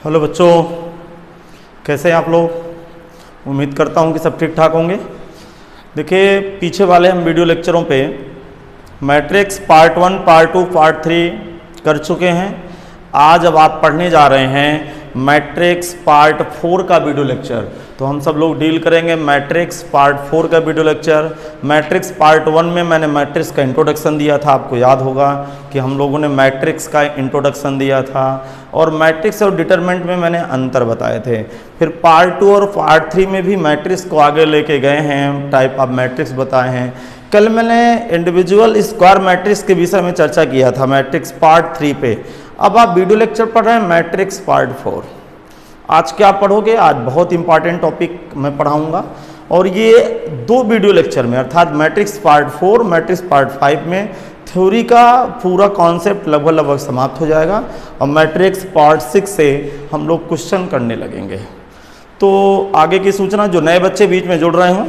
Hello बच्चों, कैसे हैं आप लोग। उम्मीद करता हूं कि सब ठीक ठाक होंगे। देखिए, पीछे वाले हम वीडियो लेक्चरों पे मैट्रिक्स पार्ट 1, पार्ट 2, पार्ट 3 कर चुके हैं। आज अब आप पढ़ने जा रहे हैं मैट्रिक्स पार्ट 4 का वीडियो लेक्चर। तो हम सब लोग डील करेंगे मैट्रिक्स पार्ट 4 का वीडियो लेक्चर। मैट्रिक्स पार्ट 1 में मैंने मैट्रिक्स का इंट्रोडक्शन दिया था, आपको याद होगा कि हम लोगों ने मैट्रिक्स का इंट्रोडक्शन दिया था और मैट्रिक्स और डिटरमिनेंट में मैंने अंतर बताए थे। फिर पार्ट 2 और पार्ट 3 में भी मैट्रिक्स को आगे लेके गए हैं, टाइप ऑफ मैट्रिक्स बताए हैं। कल मैंने इंडिविजुअल स्क्वायर मैट्रिक्स के विषय में चर्चा किया था मैट्रिक्स पार्ट 3 पे। अब आप वीडियो लेक्चर पढ़ रहे हैं मैट्रिक्स पार्ट 4। आज क्या पढ़ोगे? आज बहुत इंपॉर्टेंट टॉपिक मैं पढ़ाऊंगा और ये 2 वीडियो लेक्चर में अर्थात मैट्रिक्स पार्ट 4, मैट्रिक्स पार्ट 5 में थ्योरी का पूरा कॉन्सेप्ट लगभग समाप्त हो जाएगा और मैट्रिक्स पार्ट 6 से हम लोग क्वेश्चन करने लगेंगे। तो आगे की सूचना, जो नए बच्चे बीच में जुड़ रहे हों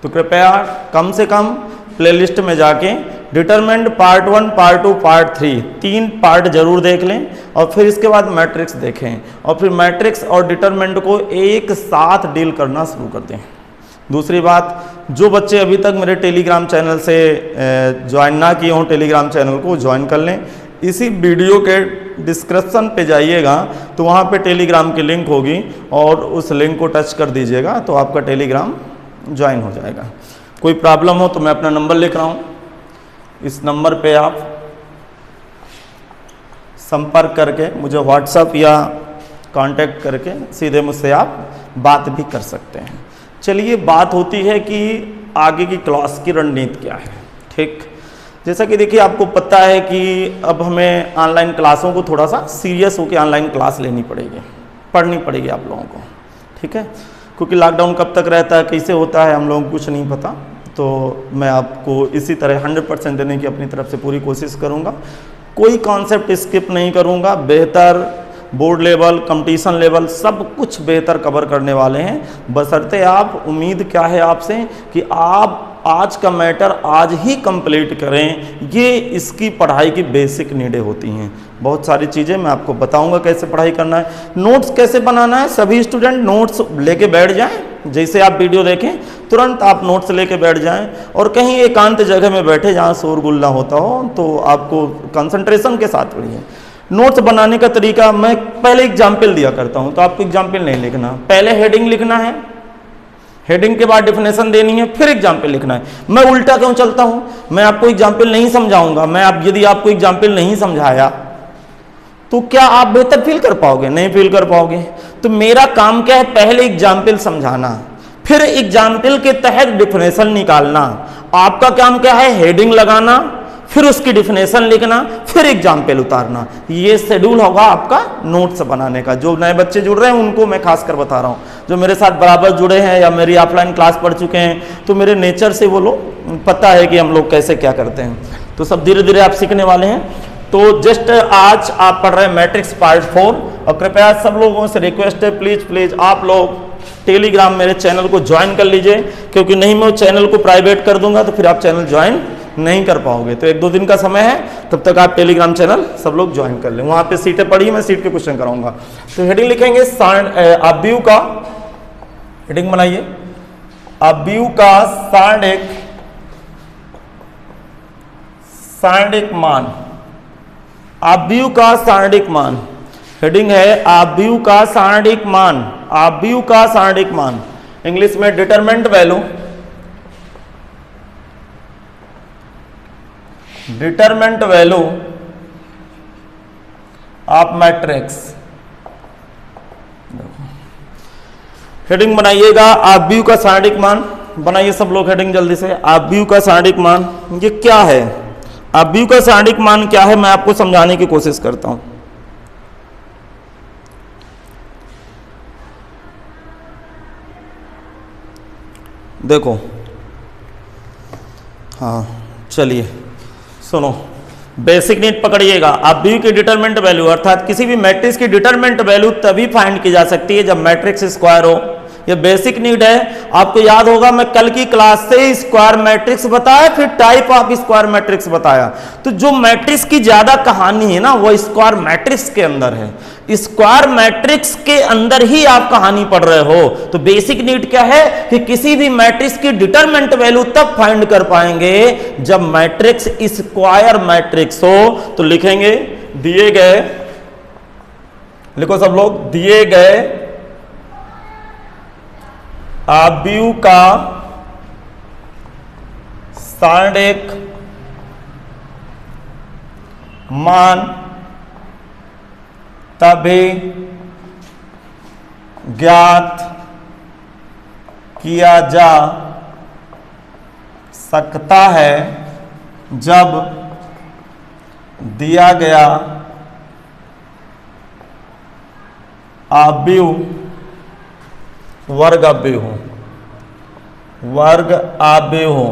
तो कृपया कम से कम प्लेलिस्ट में जाके determinant part 1, part 2, part 3 3 part जरूर देख लें और फिर इसके बाद मैट्रिक्स देखें और फिर मैट्रिक्स और डिटरमिनेंट को एक साथ डील करना शुरू कर दें। दूसरी बात, जो बच्चे अभी तक मेरे टेलीग्राम चैनल से ज्वाइन ना किए हों, टेलीग्राम चैनल को ज्वाइन कर लें। इसी वीडियो के डिस्क्रिप्शन पे जाइएगा तो वहाँ पे टेलीग्राम की लिंक होगी और उस लिंक को टच कर दीजिएगा तो आपका टेलीग्राम ज्वाइन हो जाएगा। कोई प्रॉब्लम हो तो मैं अपना नंबर लिख रहा हूँ, इस नंबर पे आप संपर्क करके मुझे व्हाट्सएप या कांटेक्ट करके सीधे मुझसे आप बात भी कर सकते हैं। चलिए, बात होती है कि आगे की क्लास की रणनीति क्या है। ठीक, जैसा कि देखिए, आपको पता है कि अब हमें ऑनलाइन क्लासों को थोड़ा सा सीरियस होकर ऑनलाइन क्लास लेनी पड़ेगी, पढ़नी पड़ेगी आप लोगों को। ठीक है, क्योंकि लॉकडाउन कब तक रहता है, कैसे होता है, हम लोगों को कुछ नहीं पता। तो मैं आपको इसी तरह 100% देने की अपनी तरफ से पूरी कोशिश करूंगा। कोई कॉन्सेप्ट स्किप नहीं करूंगा। बेहतर बोर्ड लेवल, कंपटीशन लेवल सब कुछ बेहतर कवर करने वाले हैं। बशर्ते आप, उम्मीद क्या है आपसे कि आप आज का मैटर आज ही कंप्लीट करें। ये इसकी पढ़ाई की बेसिक नीडें होती हैं। बहुत सारी चीज़ें मैं आपको बताऊंगा कैसे पढ़ाई करना है, नोट्स कैसे बनाना है। सभी स्टूडेंट नोट्स लेके बैठ जाएं। जैसे आप वीडियो देखें तुरंत आप नोट्स लेके बैठ जाएं और कहीं एकांत जगह में बैठे जहाँ शोरगुल ना होता हो, तो आपको कंसंट्रेशन के साथ पढ़िए। नोट्स बनाने का तरीका, मैं पहले एग्जाम्पल दिया करता हूँ, तो आपको एग्जाम्पल नहीं लिखना। पहले हेडिंग लिखना है, हेडिंग के बाद डेफिनेशन देनी है, फिर एग्जाम्पल लिखना है। मैं उल्टा क्यों चलता हूँ? मैं आपको एग्जाम्पल नहीं समझाऊंगा। यदि आपको एग्जाम्पल नहीं समझाया तो क्या आप बेहतर फील कर पाओगे? नहीं फील कर पाओगे। तो मेरा काम क्या है? पहले एग्जाम्पल समझाना, फिर एग्जाम्पल के तहत डेफिनेशन निकालना। आपका काम क्या है? हेडिंग लगाना, फिर उसकी डेफिनेशन लिखना, फिर एग्जाम्पल उतारना। ये शेड्यूल होगा आपका नोट्स बनाने का। जो नए बच्चे जुड़ रहे हैं उनको मैं खासकर बता रहा हूँ, जो मेरे साथ बराबर जुड़े हैं या मेरी ऑफलाइन क्लास पढ़ चुके हैं, तो मेरे नेचर से वो लोग पता है कि हम लोग कैसे क्या करते हैं। तो सब धीरे धीरे आप सीखने वाले हैं। तो जस्ट आज आप पढ़ रहे हैं मैट्रिक्स पार्ट 4 और कृपया सब लोगों से रिक्वेस्ट है, प्लीज आप लोग टेलीग्राम मेरे चैनल को ज्वाइन कर लीजिए, क्योंकि नहीं मैं चैनल को प्राइवेट कर दूंगा तो फिर आप चैनल ज्वाइन नहीं कर पाओगे। तो 1-2 दिन का समय है, तब तक आप टेलीग्राम चैनल सब लोग ज्वाइन कर लें। वहां पे सीटें पड़ी, मैं सीट के क्वेश्चन कराऊंगा। तो हेडिंग लिखेंगे अवयव का, हेडिंग बनाइए, अवयव का सारणिक मान, अवयव का सारणिक मान। हेडिंग है अवयव का सारणिक मान, अवयव का सारणिक मान। इंग्लिश में determinant value, determinant value of matrix. Heading बनाइएगा अवयव का सारणिक मान। बनाइए सब लोग हेडिंग जल्दी से। अवयव का सारणिक मान ये क्या है? अवयव का सारणिक मान क्या है, मैं आपको समझाने की कोशिश करता हूं। देखो, हाँ चलिए सुनो, बेसिक नीड पकड़िएगा। अवयव की डिटरमिनेंट वैल्यू अर्थात किसी भी मैट्रिक्स की डिटरमिनेंट वैल्यू तभी फाइंड की जा सकती है जब मैट्रिक्स स्क्वायर हो ये बेसिक नीड है। आपको याद होगा मैं कल की क्लास से स्क्वायर मैट्रिक्स बताया, फिर टाइप ऑफ स्क्वायर मैट्रिक्स बताया। तो जो मैट्रिक्स की ज्यादा कहानी है ना वो स्क्वायर मैट्रिक्स के अंदर है। स्क्वायर मैट्रिक्स के अंदर ही आप कहानी पढ़ रहे हो। तो बेसिक नीड क्या है कि किसी भी मैट्रिक्स की डिटरमिनेंट वैल्यू तब फाइंड कर पाएंगे जब मैट्रिक्स स्क्वायर मैट्रिक्स हो। तो लिखेंगे दिए गए, लिखो सब लोग, दिए गए आव्यूह का सारणिक मान तभी ज्ञात किया जा सकता है जब दिया गया आव्यूह वर्ग आव्यूह हो, वर्ग आव्यूह हो,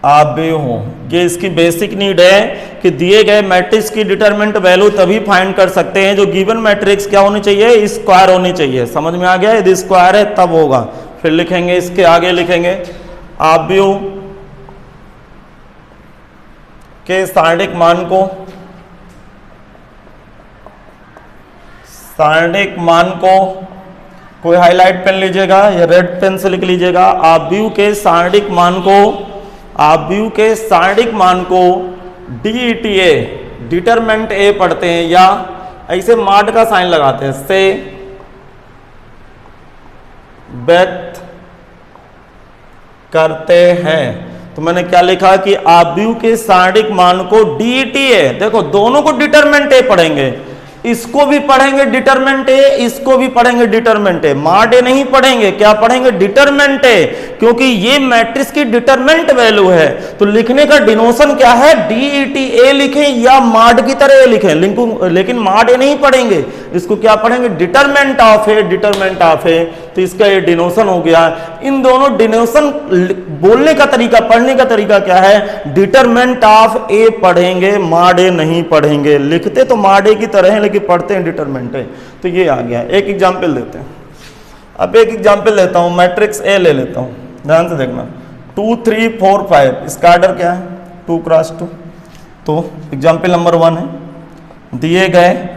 आव्यूह हो। ये इसकी बेसिक नीड है कि दिए गए मैट्रिक्स की डिटरमिनेंट वैल्यू तभी फाइंड कर सकते हैं जो गिवन मैट्रिक्स क्या होनी चाहिए, स्क्वायर होनी चाहिए। समझ में आ गया? यदि स्क्वायर है तब होगा। फिर लिखेंगे, इसके आगे लिखेंगे आव्यूह के सारणिक मान को, सारणिक मान को, कोई हाईलाइट पेन लीजिएगा या रेड पेन से लिख लीजिएगा। आव्यूह के सारणिक मान को, आव्यूह के सारणिक मान को DETA डिटरमिनेंट ए पढ़ते हैं या ऐसे माड का साइन लगाते हैं, से व्यक्त करते हैं। तो मैंने क्या लिखा कि आव्यूह के सारणिक मान को DETA, देखो दोनों को डिटरमिनेंट ए पढ़ेंगे, इसको भी पढ़ेंगे डिटरमिनेंट ए, इसको भी पढ़ेंगे डिटरमिनेंट ए। मॉड ए नहीं पढ़ेंगे, क्या पढ़ेंगे? डिटरमिनेंट ए, क्योंकि ये मैट्रिक्स की डिटरमिनेंट वैल्यू है। तो लिखने का डिनोशन क्या है? DETA लिखें या मॉड की तरह ए लिखें, लेकिन मॉड ए नहीं पढ़ेंगे, इसको क्या पढ़ेंगे? Determinant of A, determinant of A. तो इसका ये डिनोशन हो गया। इन दोनों डिनोशन बोलने का तरीका, पढ़ने का तरीका क्या है? डिटरमिनेंट ऑफ ए पढ़ेंगे, मॉड ए नहीं पढ़ेंगे। लिखते तो मॉड ए की तरह है लेकिन पढ़ते हैं डिटरमिनेंट है। तो ये आ गया। एक एग्जाम्पल देते हैं। अब एक एग्जाम्पल लेता हूं, मैट्रिक्स ए ले लेता हूं, ध्यान से देखना। 2 3 4 5, इसका ऑर्डर क्या है? 2 क्रॉस 2। तो एग्जाम्पल नंबर 1 है, दिए गए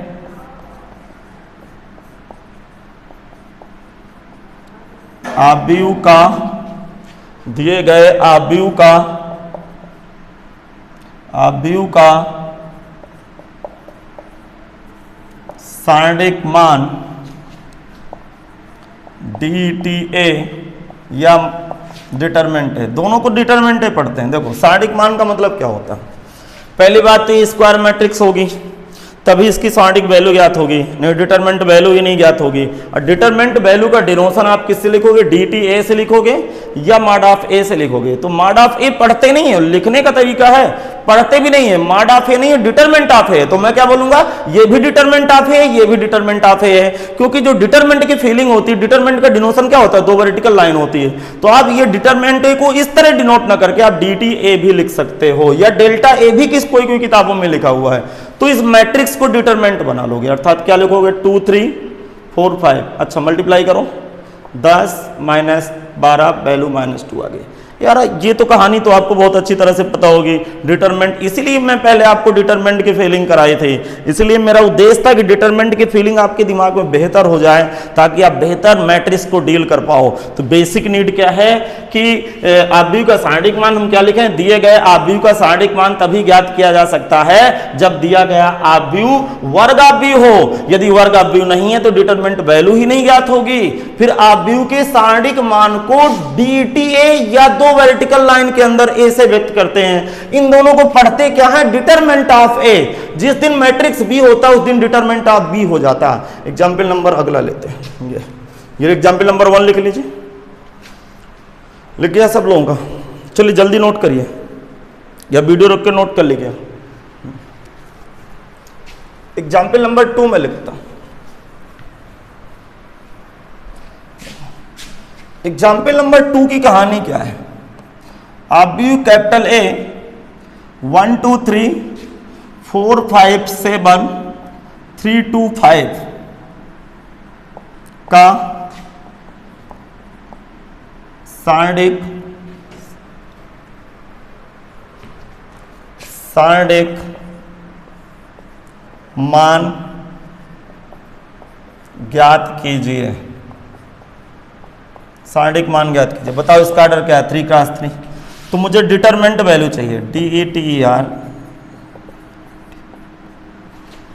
आव्यूह का, दिए गए आव्यूह का, आव्यूह का सारणिक मान DETA या डिटरमिनेंट है। दोनों को डिटरमिनेंट है पढ़ते हैं। देखो सारणिक मान का मतलब क्या होता है? पहली बात तो ये स्क्वायर मैट्रिक्स होगी तभी इसकी सारणिक वैल्यू ज्ञात होगी, नहीं डिटरमिनेंट वैल्यू ही नहीं ज्ञात होगी। और डिटरमिनेंट वैल्यू का डिनोशन आप किससे लिखोगे? DTA से लिखोगे या मॉड ऑफ ए से लिखोगे। तो मॉड ऑफ ए पढ़ते नहीं है, लिखने का तरीका है, पढ़ते भी नहीं है। मॉड ऑफ ए नहीं है, डिटरमिनेंट ऑफ ए। तो मैं क्या बोलूंगा? ये भी डिटरमिनेंट ऑफ ए, ये भी डिटरमिनेंट ऑफ ए है, क्योंकि जो डिटरमिनेंट की फीलिंग होती है, डिटरमिनेंट का डिनोशन क्या होता है? 2 वर्टिकल लाइन होती है। तो आप ये डिटरमिनेंट ए को इस तरह डिनोट ना करके आप DTA भी लिख सकते हो, या डेल्टा ए भी कोई कोई किताबों में लिखा हुआ है। तो इस मैट्रिक्स को डिटरमिनेंट बना लोगे, अर्थात क्या लिखोगे? 2 3 4 5। अच्छा मल्टीप्लाई करो, 10 माइनस 12 वैल्यू -2 आ गई। यार ये तो कहानी तो आपको बहुत अच्छी तरह से पता होगी। डिटरमिनेंट, इसीलिए मैं पहले आपको डिटरमिनेंट की फीलिंग कराई थी, इसलिए मेरा उद्देश्य था कि डिटरमिनेंट की फीलिंग आपके दिमाग में बेहतर हो जाए ताकि आप बेहतर मैट्रिक्स को डील कर पाओ। तो बेसिक नीड क्या है कि आव्यूह का सारणिक मान हम क्या लिखें? दिए गए आव्यूह का सारणिक मान तभी ज्ञात किया जा सकता है जब दिया गया आव्यूह वर्ग आव्यूह हो। यदि वर्ग आव्यूह नहीं है तो डिटरमिनेंट वैल्यू ही नहीं ज्ञात होगी। फिर आव्यूह के सारणिक मान को DTA या 2 वर्टिकल लाइन के अंदर ए से व्यक्त करते हैं। इन दोनों को पढ़ते क्या है? डिटरमिनेंट ऑफ ए। जिस दिन मैट्रिक्स बी होता है उस दिन डिटरमिनेंट ऑफ बी हो जाता है। एग्जाम्पल नंबर अगला लेते हैं, ये एग्जाम्पल नंबर 1 लिख लीजिए। लिख गया सब लोगों का? चलिए जल्दी नोट करिए या वीडियो रोक के नोट कर लीजिए। एग्जाम्पल नंबर 2 में लिखता हूं। एग्जाम्पल नंबर 2 की कहानी क्या है? आव्यूह कैपिटल A 1 2 3 4 5 7 3 2 5 का सारणिक मान ज्ञात कीजिए। सारणिक मान ज्ञात कीजिए। बताओ इसका ऑर्डर क्या है? 3x3। तो मुझे डिटरमिनेंट वैल्यू चाहिए, DETER,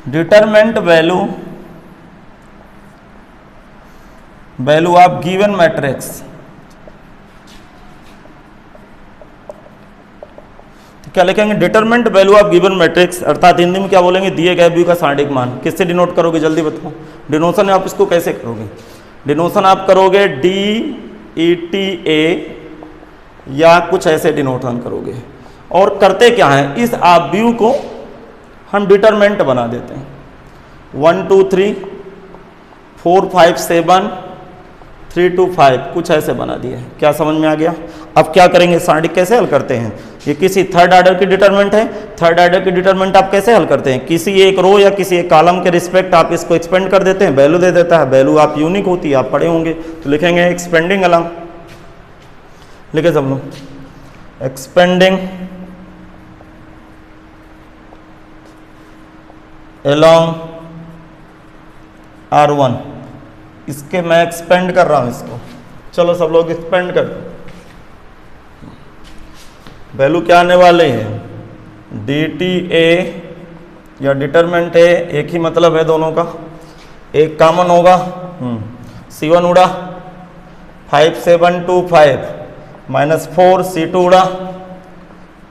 determinant value of given matrix. तो क्या लिखेंगे? Determinant value of given matrix, अर्थात हिंदी में क्या बोलेंगे? दिए गए व्यू का सारणिक मान। किससे डिनोट करोगे? जल्दी बताओ। डिनोशन आप इसको कैसे करोगे? डिनोशन आप करोगे DETA या कुछ ऐसे डिनोशन करोगे। और करते क्या है? इस आप व्यू को हम डिटरमिनेंट बना देते हैं। 1 2 3 4 5 7 3 2 5 कुछ ऐसे बना दिए। क्या समझ में आ गया? अब क्या करेंगे? सारणिक कैसे हल करते हैं? ये किसी थर्ड ऑर्डर की डिटरमिनेंट है। थर्ड ऑर्डर की डिटरमिनेंट आप कैसे हल करते हैं? किसी एक रो या किसी एक कॉलम के रिस्पेक्ट आप इसको एक्सपेंड कर देते हैं, वैल्यू दे देता है। वैल्यू आप यूनिक होती है, आप पढ़े होंगे। तो लिखेंगे एक्सपेंडिंग अलोंग, लिखे सब लोग, एक्सपेंडिंग अलोंग R1। इसके मैं एक्सपेंड कर रहा हूं इसको। चलो सब लोग एक्सपेंड कर दो। वैल्यू क्या आने वाले हैं? DTA या डिटरमिनेंट है, एक ही मतलब है दोनों का, एक कॉमन होगा। C1 उड़ा 5 7 2 5 -4, C2 उड़ा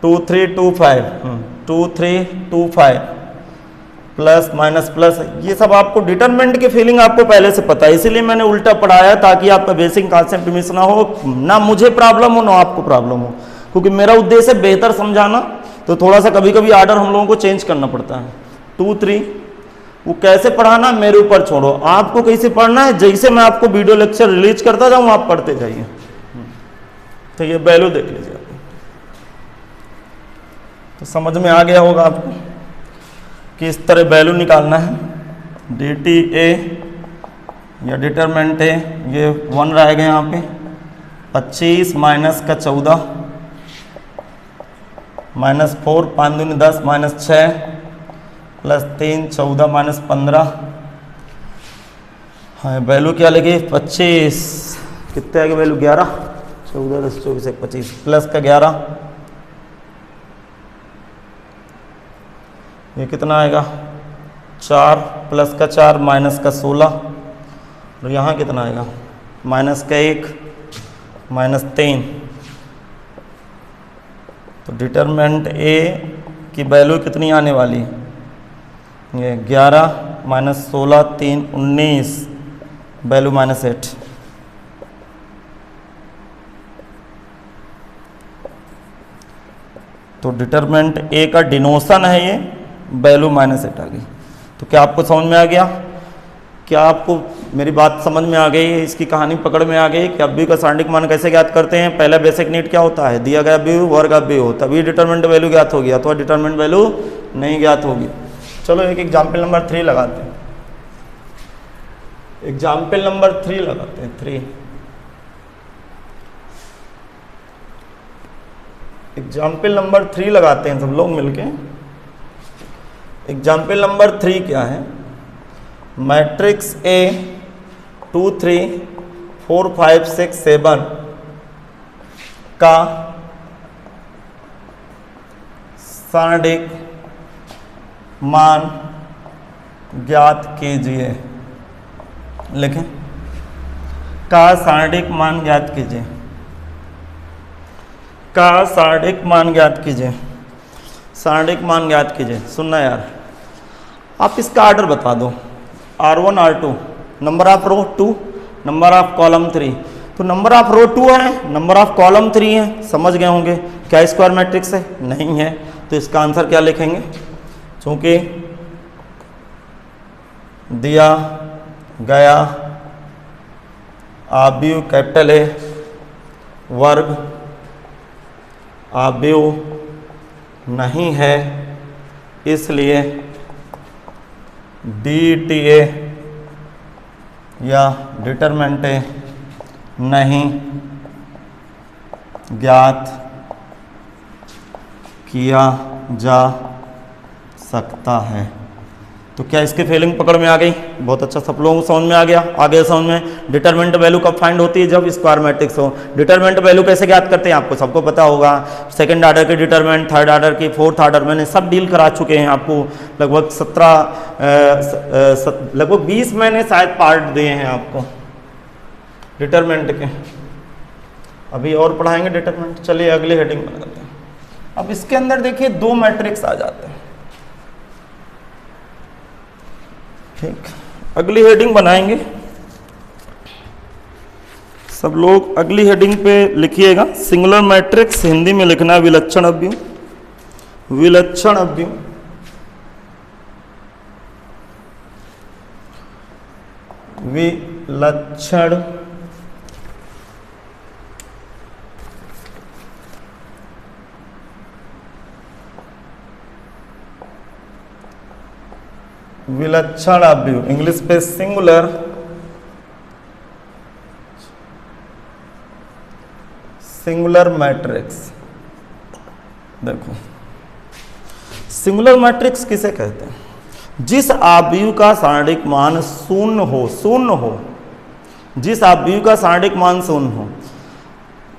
2 3 2 5 2 3 2 5 प्लस माइनस प्लस। ये सब आपको डिटरमिनेंट की फीलिंग आपको पहले से पता है, इसीलिए मैंने उल्टा पढ़ाया ताकि आपका बेसिक कॉन्सेप्ट मिस ना हो, ना मुझे प्रॉब्लम हो ना आपको प्रॉब्लम हो। क्योंकि मेरा उद्देश्य है बेहतर समझाना, तो थोड़ा सा कभी कभी आर्डर हम लोगों को चेंज करना पड़ता है। 2 3 वो कैसे पढ़ाना मेरे ऊपर छोड़ो, आपको कैसे पढ़ना है जैसे मैं आपको वीडियो लेक्चर रिलीज करता जाऊँ आप पढ़ते जाइए। तो ये वैल्यू देख लीजिए, तो समझ में आ गया होगा आपको कि इस तरह वैल्यू निकालना है। DTA या डिटरमिनेंट है, ये 1 रहेगा यहाँ पे, 25 माइनस का 14 -4 5 दूनी 10 -6 प्लस 3 14 -15। हाँ वैल्यू क्या लगी? 25, कितने आगे वैल्यू? 11, 14 10 24 1 25 प्लस का 11, ये कितना आएगा? 4 प्लस का 4 माइनस का 16, और यहाँ कितना आएगा? माइनस का 1 -3। तो डिटरमिनेंट A की वैल्यू कितनी आने वाली? ये 11 -16 3 19, वैल्यू -8। तो डिटरमिनेंट A का डिनोशन है ये, वैल्यू -8 आ गई। तो क्या आपको समझ में आ गया? क्या आपको मेरी बात समझ में आ गई? इसकी कहानी पकड़ में आ गई कि व्यू का सारणिक मान कैसे ज्ञात करते हैं? पहला बेसिक नीड क्या होता है? दिया गया व्यू वर्ग व्यू हो, तभी डिटरमिनेंट वैल्यू ज्ञात होगी, अथवा डिटरमिनेंट वैल्यू नहीं ज्ञात होगी। चलो एक एग्जाम्पल नंबर 3 लगाते हैं। एग्जाम्पल नंबर 3 लगाते हैं। 3 एग्जाम्पल नंबर 3 लगाते हैं सब लोग मिलके। एग्जाम्पल नंबर 3 क्या है? मैट्रिक्स A 2 3 4 5 6 7 का सारणिक मान ज्ञात कीजिए। लिखें, का सारणिक मान ज्ञात कीजिए। का सारणिक मान ज्ञात कीजिए। सारणिक मान ज्ञात कीजिए। सुनना यार, आप इसका ऑर्डर बता दो। R1 R2, number of row 2, number of column 3। तो नंबर ऑफ रो 2 है, नंबर ऑफ कॉलम 3 है, समझ गए होंगे। क्या स्क्वायर मैट्रिक्स है? नहीं है। तो इसका आंसर क्या लिखेंगे? चूंकि दिया गया आव्यूह कैपिटल A वर्ग आव्यूह नहीं है, इसलिए DTA या डिटरमिनेंट नहीं ज्ञात किया जा सकता है। तो क्या इसकी फीलिंग पकड़ में आ गई? बहुत अच्छा, सब लोगों को समझ में आ गया। आगे समझ में, डिटरमिनेंट वैल्यू कब फाइंड होती है? जब स्क्वायर मैट्रिक्स हो। डिटरमिनेंट वैल्यू कैसे ज्ञात करते हैं आपको सबको पता होगा। सेकंड ऑर्डर की डिटरमिनेंट, थर्ड ऑर्डर की, फोर्थ ऑर्डर, मैंने सब डील करा चुके हैं आपको। लगभग 20 मैंने शायद पार्ट दिए हैं आपको डिटरमिनेंट के। अभी और पढ़ाएंगे डिटरमिनेंट। चलिए अगली हेडिंग बनाते हैं। अब इसके अंदर देखिए 2 मैट्रिक्स आ जाते हैं। ठीक, अगली हेडिंग बनाएंगे। सब लोग अगली हेडिंग पे लिखिएगा। सिंगुलर मैट्रिक्स हिंदी में लिखना है विलक्षण अवयव। विलक्षण अवयव, विलक्षण विलक्षण अवयव, इंग्लिश पे सिंगुलर मैट्रिक्स। देखो सिंगुलर मैट्रिक्स किसे कहते हैं? जिस अवयव का सारणिक मान शून्य हो, जिस अवयव का सारणिक मान शून्य हो।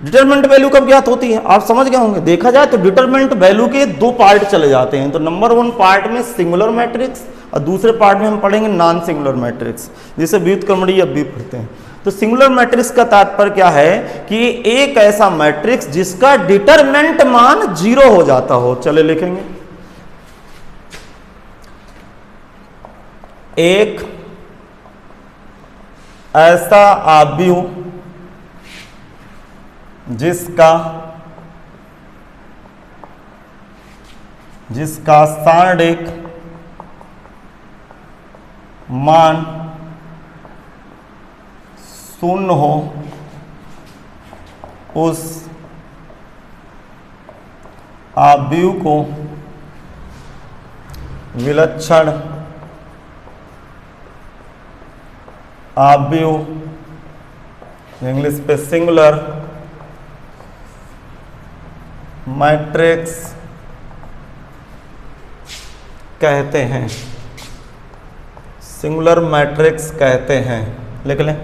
डिटरमिनेंट वैल्यू कब ज्ञात होती है? आप समझ गए होंगे। देखा जाए तो डिटरमिनेंट वैल्यू के 2 पार्ट चले जाते हैं। तो नंबर 1 पार्ट में सिंगुलर मैट्रिक्स और दूसरे पार्ट में हम पढ़ेंगे नॉन सिंगुलर मैट्रिक्स, जिसे व्युत्क्रमणीय अवयव पढ़ते हैं। तो सिंगुलर मैट्रिक्स का तात्पर्य क्या है कि एक ऐसा मैट्रिक्स जिसका डिटरमिनेंट मान 0 हो जाता हो। चले लिखेंगे, एक ऐसा अवयव जिसका सारणिक मान शून्य हो, उस अवयव को विलक्षण अवयव, इंग्लिश पे सिंगुलर मैट्रिक्स कहते हैं। सिंगुलर मैट्रिक्स कहते हैं। लिख लें,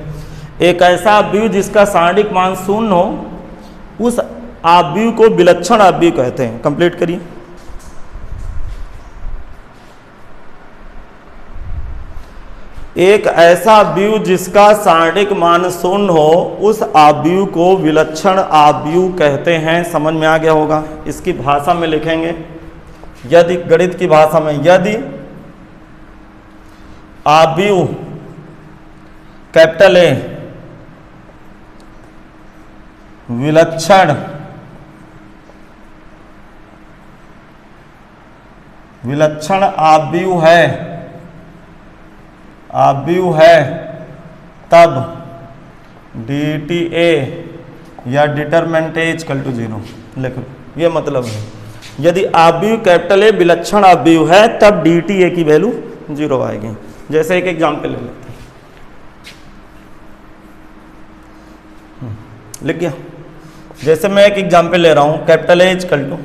एक ऐसा अवयव जिसका सारणिक मान शून्य हो, उस अवयव को विलक्षण अवयव कहते हैं। कंप्लीट करिए। एक ऐसा अवयव जिसका सारणिक मान शून्य हो, उस अवयव को विलक्षण अवयव कहते हैं। समझ में आ गया होगा। इसकी भाषा में लिखेंगे, यदि गणित की भाषा में, यदि अवयव कैपिटल ए विलक्षण अवयव है, तब DTA या डिटरमिनेंट इक्वल टू 0 लिख लो। ये मतलब है यदि अवयव कैपिटल ए विलक्षण अवयव है तब DTA की वैल्यू 0 आएगी। जैसे एक एग्जाम्पल ले लेते हैं। लिख गया? जैसे मैं एक एग्जाम्पल ले रहा हूं, कैपिटल ए इक्वल टू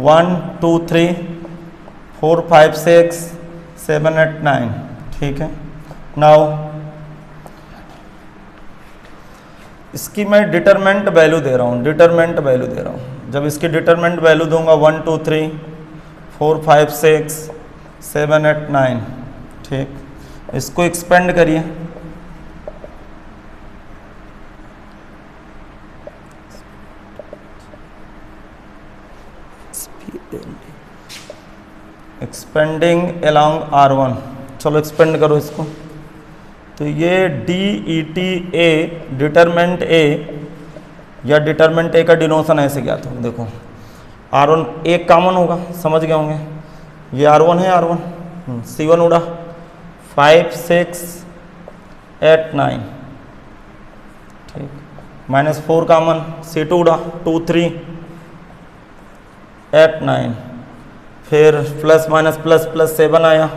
1 2 3 4 5 6 7 8 9। ठीक है। नाउ इसकी मैं डिटरमिनेंट वैल्यू दे रहा हूं। जब इसकी डिटरमिनेंट वैल्यू दूंगा 1 2 3 4 5 6 7 8 9। ठीक, इसको एक्सपेंड करिए। Expanding along R1। चलो एक्सपेंड करो इसको। तो ये DETA डिटरमिनेंट ए या डिटरमिनेंट ए का डिनोशन ऐसे ज्ञात हो। देखो R1 एक कॉमन होगा, समझ गए होंगे। ये R1 है, R1 C1 उड़ा 5 6 8 9। ठीक, -4 कॉमन, C2 उड़ा 2 3 8 9। फिर प्लस माइनस प्लस प्लस 7 आया,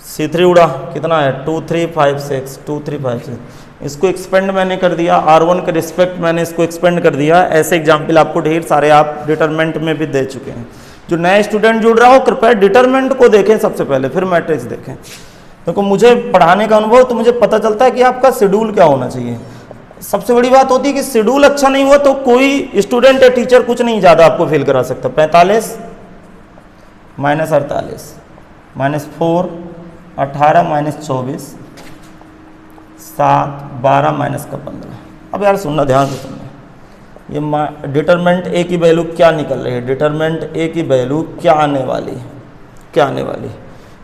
C3 उड़ा, कितना है 2 3 5 6, 2 3 5 6। इसको एक्सपेंड मैंने कर दिया, R1 के रिस्पेक्ट मैंने इसको एक्सपेंड कर दिया। ऐसे एग्जाम्पल आपको ढेर सारे आप डिटरमेंट में भी दे चुके हैं। जो नए स्टूडेंट जुड़ रहा हो कृपया डिटरमेंट को देखें सबसे पहले, फिर मैट्रिक्स देखें। देखो मुझे पढ़ाने का अनुभव तो मुझे पता चलता है कि आपका शेड्यूल क्या होना चाहिए। सबसे बड़ी बात होती है कि शेड्यूल अच्छा नहीं हुआ तो कोई स्टूडेंट या टीचर कुछ नहीं ज़्यादा आपको फील करा सकता। 45 माइनस 48 माइनस 4 18 माइनस 24 7 12 माइनस का 15। अब यार सुनना, ध्यान से सुनना, ये डिटरमेंट ए की वैल्यू क्या निकल रही है, डिटरमेंट ए की वैल्यू क्या आने वाली है, क्या आने वाली है।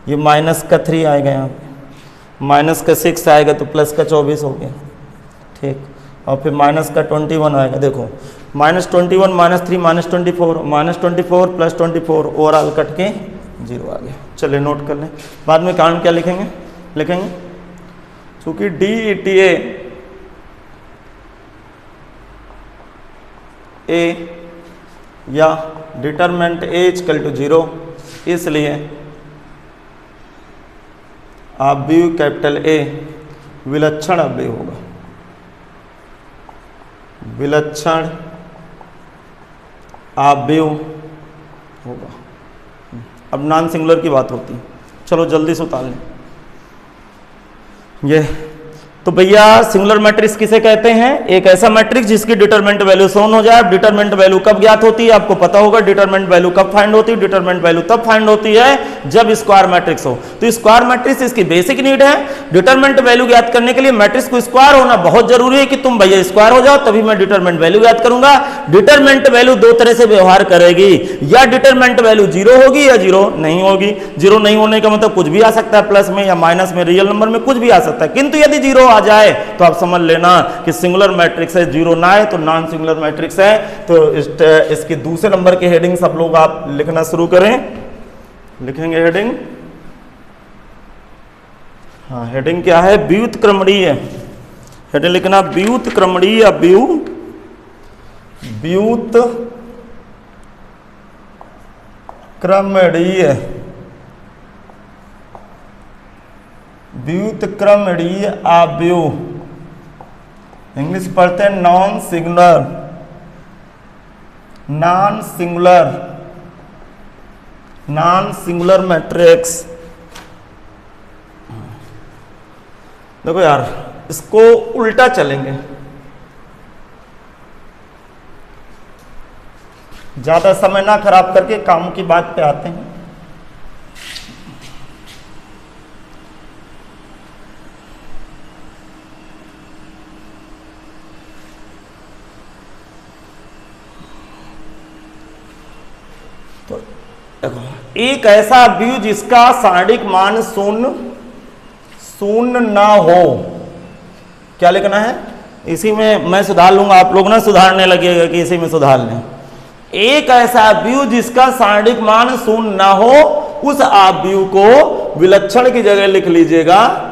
ये माइनस का 3 आएगा, यहाँ पे माइनस का 6 आएगा तो प्लस का 24 हो गया, ठीक। और फिर माइनस का 21 आएगा, देखो -21 -3 -24 प्लस 24 ओवरऑल कट के 0 आ गया। चलिए नोट कर लें, बाद में कारण क्या लिखेंगे चूँकि DETA ए या डिटरमेंट ए इक्वल टू 0, इसलिए अवयव कैपिटल ए विलक्षण अवयव होगा, विलक्षण अवयव होगा। अब नॉन सिंगुलर की बात होती है, चलो जल्दी से उतार लें ये। तो भैया सिंगुलर मैट्रिक्स किसे कहते हैं, एक ऐसा मैट्रिक्स जिसकी डिटरमेंट वैल्यू शोन हो जाए। डिटरमेंट वैल्यू कब ज्ञात होती है आपको पता होगा, डिटरमेंट वैल्यू कब फाइंड होती है, डिटरमेंट वैल्यू तब फाइंड होती है जब स्क्वायर मैट्रिक्स हो। तो स्क्वायर मैट्रिक्स इसकी बेसिक नीड है। डिटरमेंट वैल्यू ज्ञात करने के लिए मैट्रिक्स को स्क्वायर होना बहुत जरूरी है कि तुम भैया स्क्वायर हो जाओ तभी मैं डिटरमेंट वैल्यू ज्ञात करूंगा। डिटरमेंट वैल्यू दो तरह से व्यवहार करेगी, या डिटरमेंट वैल्यू 0 होगी या 0 नहीं होगी। 0 नहीं होने का मतलब कुछ भी आ सकता है, प्लस में या माइनस में, रियल नंबर में कुछ भी आ सकता है। किंतु यदि 0 आ जाए तो आप समझ लेना कि सिंगुलर मैट्रिक्स है, 0 ना आए तो नॉन सिंगुलर मैट्रिक्स है। तो इसके दूसरे नंबर की हेडिंग सब लोग आप लिखना शुरू करें। लिखेंगे हेडिंग, हाँ हेडिंग क्या है, व्युत्क्रमणीय। हेडिंग लिखना व्युत्क्रमणीय अवयव, व्युत्क्रमणीय अवयव, इंग्लिश पढ़ते हैं non singular, non singular matrix. देखो यार इसको उल्टा चलेंगे, ज्यादा समय ना खराब करके काम की बात पे आते हैं। तो देखो एक ऐसा अवयव जिसका सारणिक मान शून्य ना हो, क्या लिखना है, इसी में मैं सुधार लूंगा, आप लोग ना सुधारने लगेगा कि इसी में सुधार लें। एक ऐसा अवयव जिसका सारणिक मान शून्य ना हो, उस अवयव को विलक्षण की जगह लिख लीजिएगा,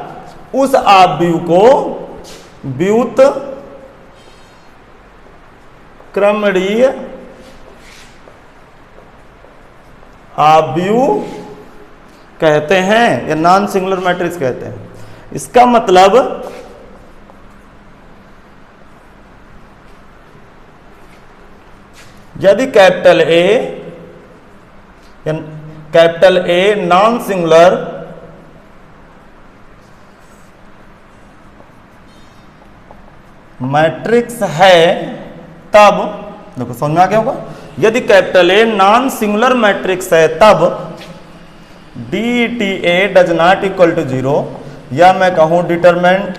उस अवयव को व्युत्क्रमणीय अवयव कहते हैं या नॉन सिंगुलर मैट्रिक्स कहते हैं। इसका मतलब यदि capital A non singular matrix है, तब देखो समझ में आ गया होगा, यदि capital A non singular matrix है तब DETA does not equal to 0, या मैं कहूं डिटरमेंट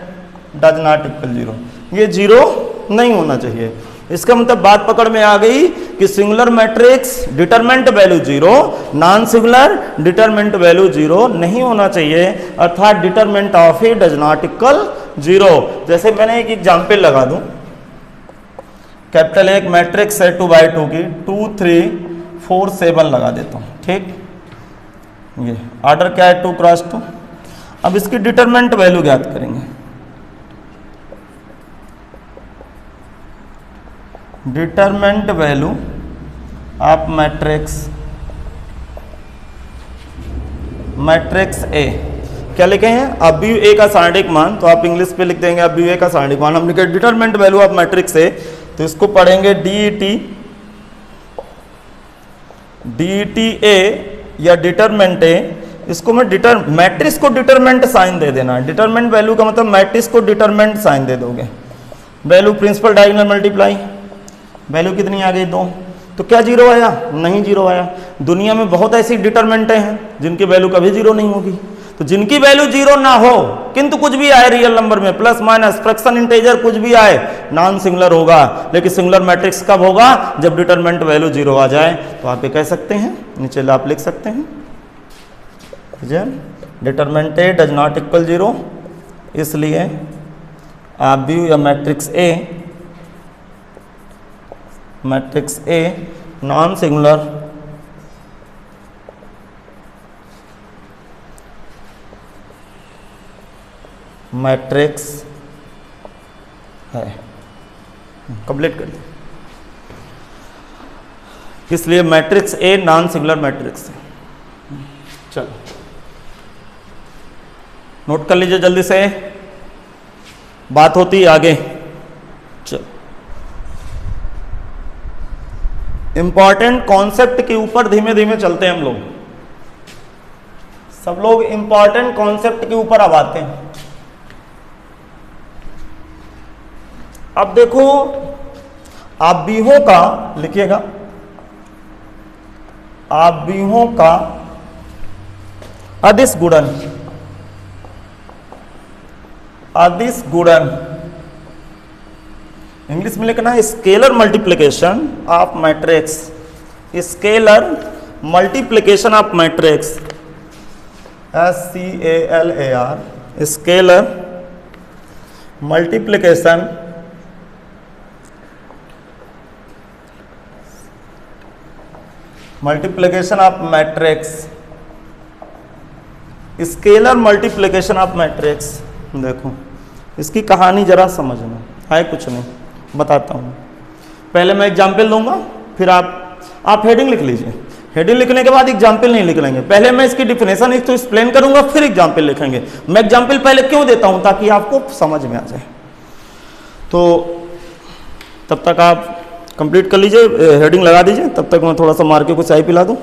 डज नॉट इक्वल 0। ये 0 नहीं होना चाहिए। इसका मतलब बात पकड़ में आ गई कि singular matrix determent value 0, non singular determent value 0 नहीं होना चाहिए, अर्थात determinant of A does not equal 0। जैसे मैंने एक एग्जाम्पल लगा दूं, कैपिटल एक मैट्रिक्स है 2x2 की, 2 3 4 7 लगा देता हूं, ठीक। ये ऑर्डर क्या है 2 क्रॉस 2। अब इसकी डिटरमेंट वैल्यू ज्ञात करेंगे। Determent value of matrix A, क्या लिखे हैं, अब भी ए का सारणिक मान, तो आप इंग्लिश पे लिख देंगे अब भी ए का सारणिक मान। हम लिखे determinant value of matrix A, तो इसको पढ़ेंगे डी ए या डिटरमिनेंट ए। इसको मैं मैट्रिक्स को डिटरमिनेंट साइन दे देना। डिटरमिनेंट वैल्यू का मतलब मैट्रिक्स को डिटरमिनेंट साइन दे दोगे। Value principal diagonal multiply, value कितनी आ गई 2, तो क्या जीरो आया, नहीं जीरो आया। दुनिया में बहुत ऐसी डिटरमिनेंट हैं जिनकी वैल्यू कभी जीरो नहीं होगी। तो जिनकी वैल्यू जीरो ना हो किंतु कुछ भी आए रियल नंबर में, प्लस माइनस फ्रैक्शन इंटीजर कुछ भी आए, नॉन सिंगुलर होगा। लेकिन सिंगुलर मैट्रिक्स कब होगा, जब डिटरमिनेंट वैल्यू जीरो आ जाए। तो आप ये कह सकते हैं, नीचे आप लिख सकते हैं determinant A does not equal zero, इसलिए आप भी या matrix A non singular matrix है। कंप्लीट कर दिया, इसलिए matrix A non singular matrix है। चलो नोट कर लीजिए जल्दी से, बात होती है आगे। चलो इंपॉर्टेंट कॉन्सेप्ट के ऊपर धीमे धीमे चलते हैं हम लोग। सब लोग इंपॉर्टेंट कॉन्सेप्ट के ऊपर अब आते हैं। अब देखो आव्यूहों का लिखिएगा, आव्यूहों का अदिश गुणन, अदिश गुणन इंग्लिश में लिखना है scalar multiplication of matrix, scalar multiplication of matrix, SCALAR, scalar multiplication of matrix, scalar multiplication of matrix. देखो इसकी कहानी जरा समझना है, कुछ नहीं बताता हूँ। पहले मैं एग्जाम्पल दूंगा, फिर आप हेडिंग लिख लीजिए। हेडिंग लिखने के बाद एग्जाम्पल नहीं लिख लेंगे, पहले मैं इसकी डिफिनेशन एक तो एक्सप्लेन करूंगा, फिर एग्जाम्पल लिखेंगे। मैं एग्जाम्पल पहले क्यों देता हूं, ताकि आपको समझ में आ जाए। तो तब तक आप कंप्लीट कर लीजिए, हेडिंग लगा दीजिए, तब तक मैं थोड़ा सा मार के कुछ चाय पिला दूं।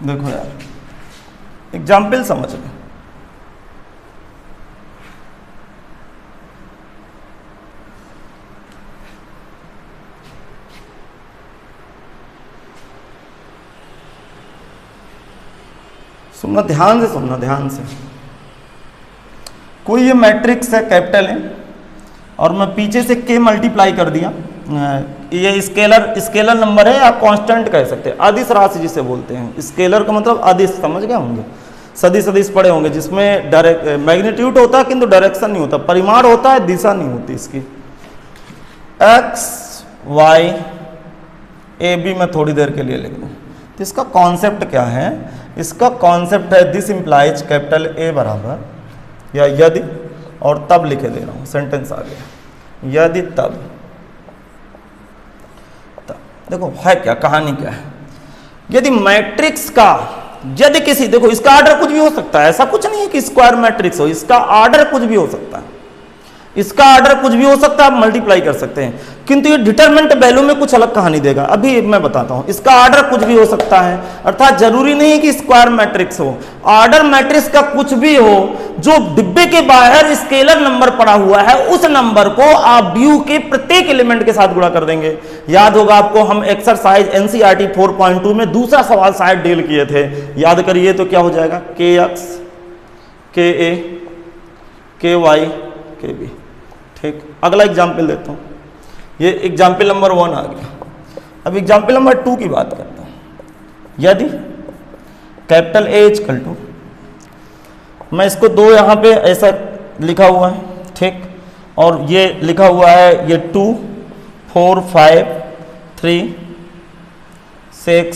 देखो यार एग्जाम्पल समझ लो। सुनना ध्यान से, सुनना ध्यान से। कोई ये मैट्रिक्स है, कैपिटल है, और मैं पीछे से k मल्टीप्लाई कर दिया। ये स्केलर नंबर है, आप कांस्टेंट कह सकते हैं, अदिश राशि जिसे बोलते हैं। स्केलर का मतलब अदिश, समझ गए होंगे, सदिश पढ़े होंगे, जिसमें डायरेक्ट मैग्नीट्यूड होता है किंतु डायरेक्शन नहीं होता, परिमाण होता है, दिशा नहीं होती इसकी। x y a b मैं थोड़ी देर के लिए लिख दूँ। तो इसका कॉन्सेप्ट क्या है, इसका कॉन्सेप्ट है दिस इम्प्लाइज कैपिटल A बराबर, या यदि और तब लिखे दे रहा हूँ, सेंटेंस आ गया, यदि तब। देखो है क्या, कहानी क्या है। यदि मैट्रिक्स का, यदि किसी, देखो इसका ऑर्डर कुछ भी हो सकता है, ऐसा कुछ नहीं है कि स्क्वायर मैट्रिक्स हो, इसका ऑर्डर कुछ भी हो सकता है, इसका ऑर्डर कुछ भी हो सकता है, आप मल्टीप्लाई कर सकते हैं। किंतु ये डिटरमिनेंट वैल्यू में कुछ अलग कहानी देगा, अभी मैं बताता हूं। इसका ऑर्डर कुछ भी हो सकता है, अर्थात जरूरी नहीं है कि स्क्वायर मैट्रिक्स हो, ऑर्डर मैट्रिक्स का कुछ भी हो, जो डिब्बे के बाहर स्केलर नंबर पड़ा हुआ है, उस नंबर को आप व्यू के प्रत्येक एलिमेंट के साथ गुणा कर देंगे। याद होगा आपको, हम एक्सरसाइज NCERT 4.2 में दूसरा सवाल शायद डील किए थे, याद करिए। तो क्या हो जाएगा, KX KA KY KB। ठीक, अगला एग्जाम्पल देता हूँ, ये एग्जाम्पल नंबर 1 आ गया। अब एग्जाम्पल नंबर 2 की बात करता हूँ। यदि कैपिटल A इक्वल टू, मैं इसको 2 यहाँ पे ऐसा लिखा हुआ है, ठीक, और ये लिखा हुआ है ये 2 4 5 3 6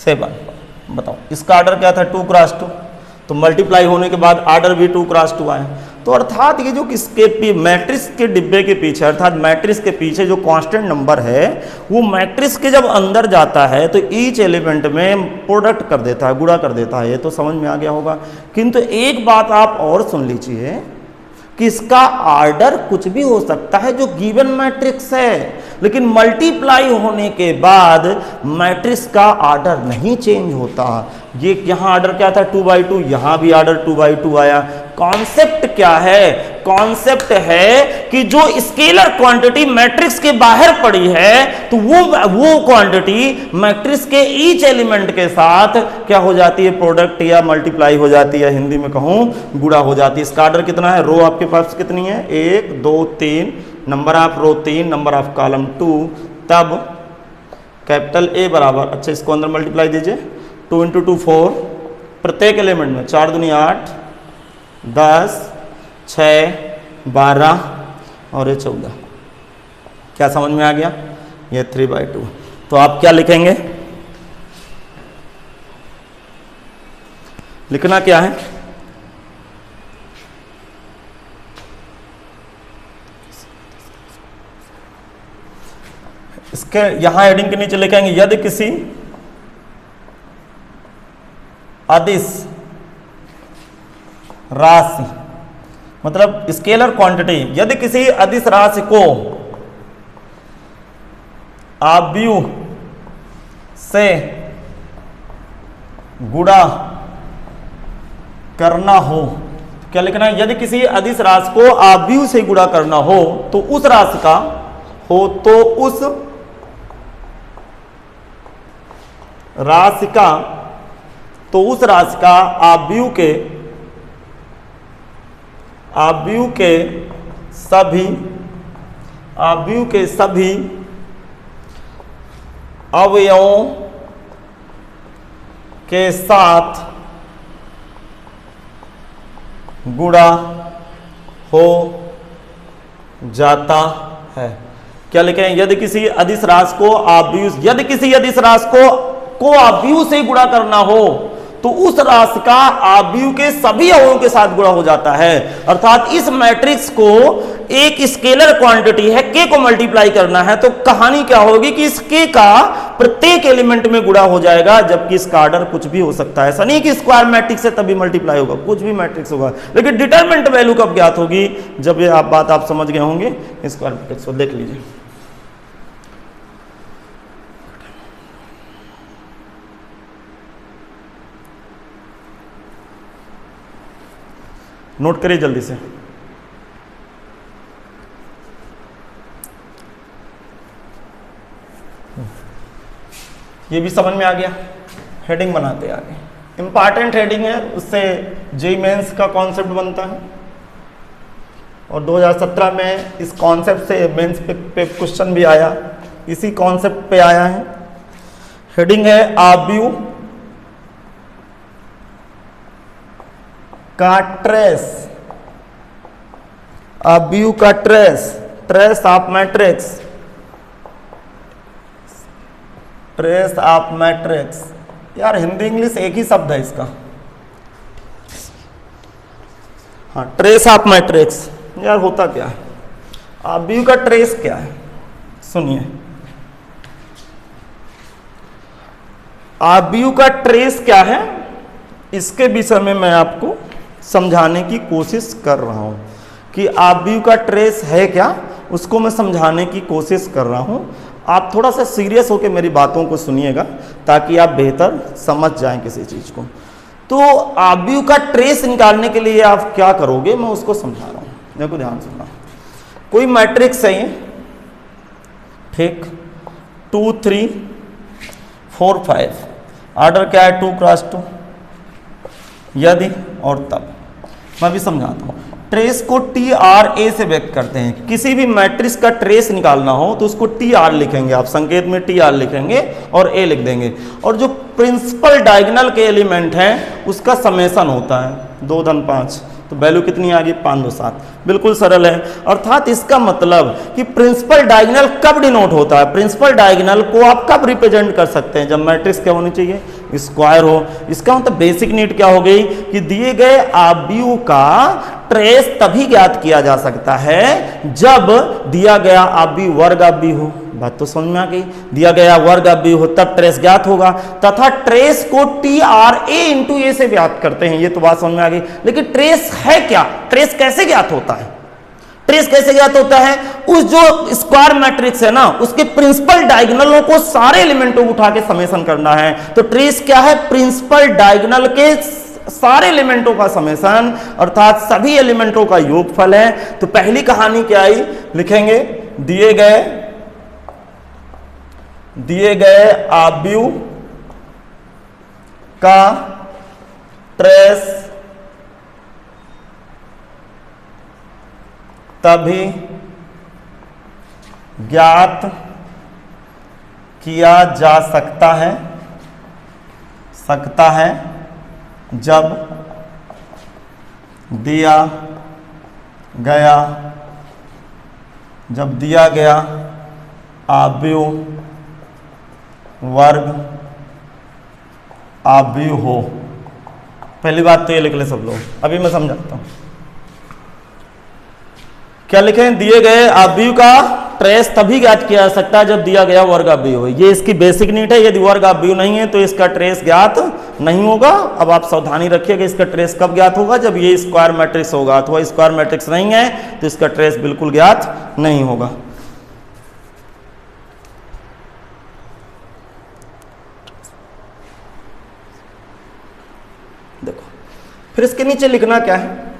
7। बताओ इसका आर्डर क्या था 2 क्रॉस 2, तो मल्टीप्लाई होने के बाद आर्डर भी 2 क्रॉस 2 आया। तो अर्थात ये जो किसके मैट्रिक्स के डिब्बे के पीछे, अर्थात मैट्रिक्स के पीछे जो कांस्टेंट नंबर है वो मैट्रिक्स के जब अंदर जाता है तो ईच एलिमेंट में प्रोडक्ट कर देता है, गुणा कर देता है। ये तो समझ में आ गया होगा। किंतु एक बात आप और सुन लीजिए कि इसका आर्डर कुछ भी हो सकता है जो गिवन मैट्रिक्स है, लेकिन मल्टीप्लाई होने के बाद मैट्रिक्स का आर्डर नहीं चेंज होता। ये यहाँ आर्डर क्या था 2/2, यहाँ भी आर्डर 2/2 आया। कॉन्सेप्ट क्या है? कॉन्सेप्ट है कि जो स्केलर क्वांटिटी मैट्रिक्स के बाहर पड़ी है तो वो क्वांटिटी मैट्रिक्स के ईच एलिमेंट के साथ क्या हो जाती है, प्रोडक्ट या मल्टीप्लाई हो जाती है, हिंदी में कहूं गुणा हो जाती है। इसका आर्डर कितना है? रो आपके पास कितनी है? 1 2 3, number of row 3, number of column 2। तब कैपिटल A बराबर, अच्छा इसको अंदर मल्टीप्लाई दीजिए, 2 × 2 4, प्रत्येक एलिमेंट में 4 दूनी 8, 10, 6, 12 और ये 14। क्या समझ में आ गया? ये 3/2। तो आप क्या लिखेंगे? लिखना क्या है? इसके यहां हेडिंग के नीचे लिखेंगे यदि किसी अदिश राशि, मतलब स्केलर क्वांटिटी, यदि किसी अदिश राशि को आव्यूह से गुणा करना हो, क्या लिखना है? यदि किसी अदिश राशि को आव्यूह से गुणा करना हो तो उस राशि का उस राशि का आव्यूह के सभी अवयवों के साथ गुणा हो जाता है। क्या लिखें? यदि किसी अदिश राशि को आव्यूह से गुणा करना हो तो उस राशि का आव्यूह के सभी अवयवों के साथ गुणा हो जाता है। अर्थात इस मैट्रिक्स को एक स्केलर क्वांटिटी है k को मल्टीप्लाई करना है, तो कहानी क्या होगी कि इस k का प्रत्येक एलिमेंट में गुणा हो जाएगा, जबकि इसका आर्डर कुछ भी हो सकता है। ऐसा नहीं कि स्क्वायर मैट्रिक्स से तभी मल्टीप्लाई होगा, कुछ भी मैट्रिक्स होगा, लेकिन डिटरमिनेंट वैल्यू कब ज्ञात होगी? जब ये बात आप समझ गए होंगे स्क्वायर मैट्रिक्स को। देख लीजिए, नोट करिए जल्दी से। ये भी समझ में आ गया। हेडिंग बनाते आगे, इंपॉर्टेंट हेडिंग है, उससे जेईई मेंस का कॉन्सेप्ट बनता है और 2017 में इस कॉन्सेप्ट से मेंस पे क्वेश्चन भी आया, इसी कॉन्सेप्ट पे आया है। हेडिंग है आव्यूह का ट्रेस, आव्यूह का trace of matrix, trace of matrix. यार हिंदी इंग्लिश एक ही शब्द है इसका। हाँ, ट्रेस ऑफ मैट्रिक्स। यार होता क्या है? आव्यूह का ट्रेस क्या है? सुनिए, आव्यूह का ट्रेस क्या है, इसके विषय में मैं आपको समझाने की कोशिश कर रहा हूं कि आव्यूह का ट्रेस है क्या, उसको मैं समझाने की कोशिश कर रहा हूं। आप थोड़ा सा सीरियस होकर मेरी बातों को सुनिएगा ताकि आप बेहतर समझ जाएं किसी चीज को। तो आव्यूह का ट्रेस निकालने के लिए आप क्या करोगे, मैं उसको समझा रहा हूं। देखो ध्यान सुनना। कोई मैट्रिक्स है, ठीक, 2 3 4 5, ऑर्डर क्या है 2 × 2, यदि और तब। मैं भी समझाता हूँ। ट्रेस को TRA से व्यक्त करते हैं। किसी भी मैट्रिक्स का ट्रेस निकालना हो तो उसको TR लिखेंगे, आप संकेत में TR लिखेंगे और A लिख देंगे। और जो प्रिंसिपल डायगोनल के एलिमेंट हैं उसका समेशन होता है 2 धन 5, तो वैल्यू कितनी आ गई 5 2 7। बिल्कुल सरल है। अर्थात इसका मतलब कि प्रिंसिपल डायगोनल कब डिनोट होता है, प्रिंसिपल डायगोनल को आप कब रिप्रेजेंट कर सकते हैं? जब मैट्रिक्स क्या होनी चाहिए, स्क्वायर हो। इसका मतलब बेसिक नीड क्या हो गई कि दिए गए आव्यूह का ट्रेस तभी ज्ञात किया जा सकता है जब दिया गया आव्यूह वर्ग आव्यूह हो। बात तो समझ में आ गई, दिया गया वर्ग आव्यूह हो तब ट्रेस ज्ञात होगा, तथा ट्रेस को TRA इंटू ए से ज्ञात करते हैं। ये तो बात समझ में आ गई, लेकिन ट्रेस है क्या, ट्रेस कैसे ज्ञात होता है? ट्रेस कैसे ज्ञात होता है? उस जो स्क्वायर मैट्रिक्स है ना, उसके प्रिंसिपल डायगोनलों को सारे एलिमेंटों को उठा के समेशन करना है। तो ट्रेस क्या है? प्रिंसिपल डायगोनल के सारे एलिमेंटों का समेशन, अर्थात सभी एलिमेंटों का योगफल है। तो पहली कहानी क्या आई, लिखेंगे दिए गए आव्यूह का ट्रेस तभी ज्ञात किया जा सकता है जब दिया गया आव्यूह वर्ग आव्यूह हो। पहली बात तो ये लिख ले सब लोग, अभी मैं समझाता हूं। क्या लिखें? दिए गए आव्यूह का ट्रेस तभी ज्ञात किया जा सकता है जब दिया गया वर्ग आव्यूह हो। ये इसकी बेसिक नीड है। यदि वर्ग आव्यूह नहीं है तो इसका ट्रेस ज्ञात नहीं होगा। अब आप सावधानी रखिएगा, इसका ट्रेस कब ज्ञात होगा? जब ये स्क्वायर मैट्रिक्स होगा। अथवा स्क्वायर मैट्रिक्स नहीं है तो इसका ट्रेस बिल्कुल ज्ञात नहीं होगा। देखो फिर इसके नीचे लिखना क्या है,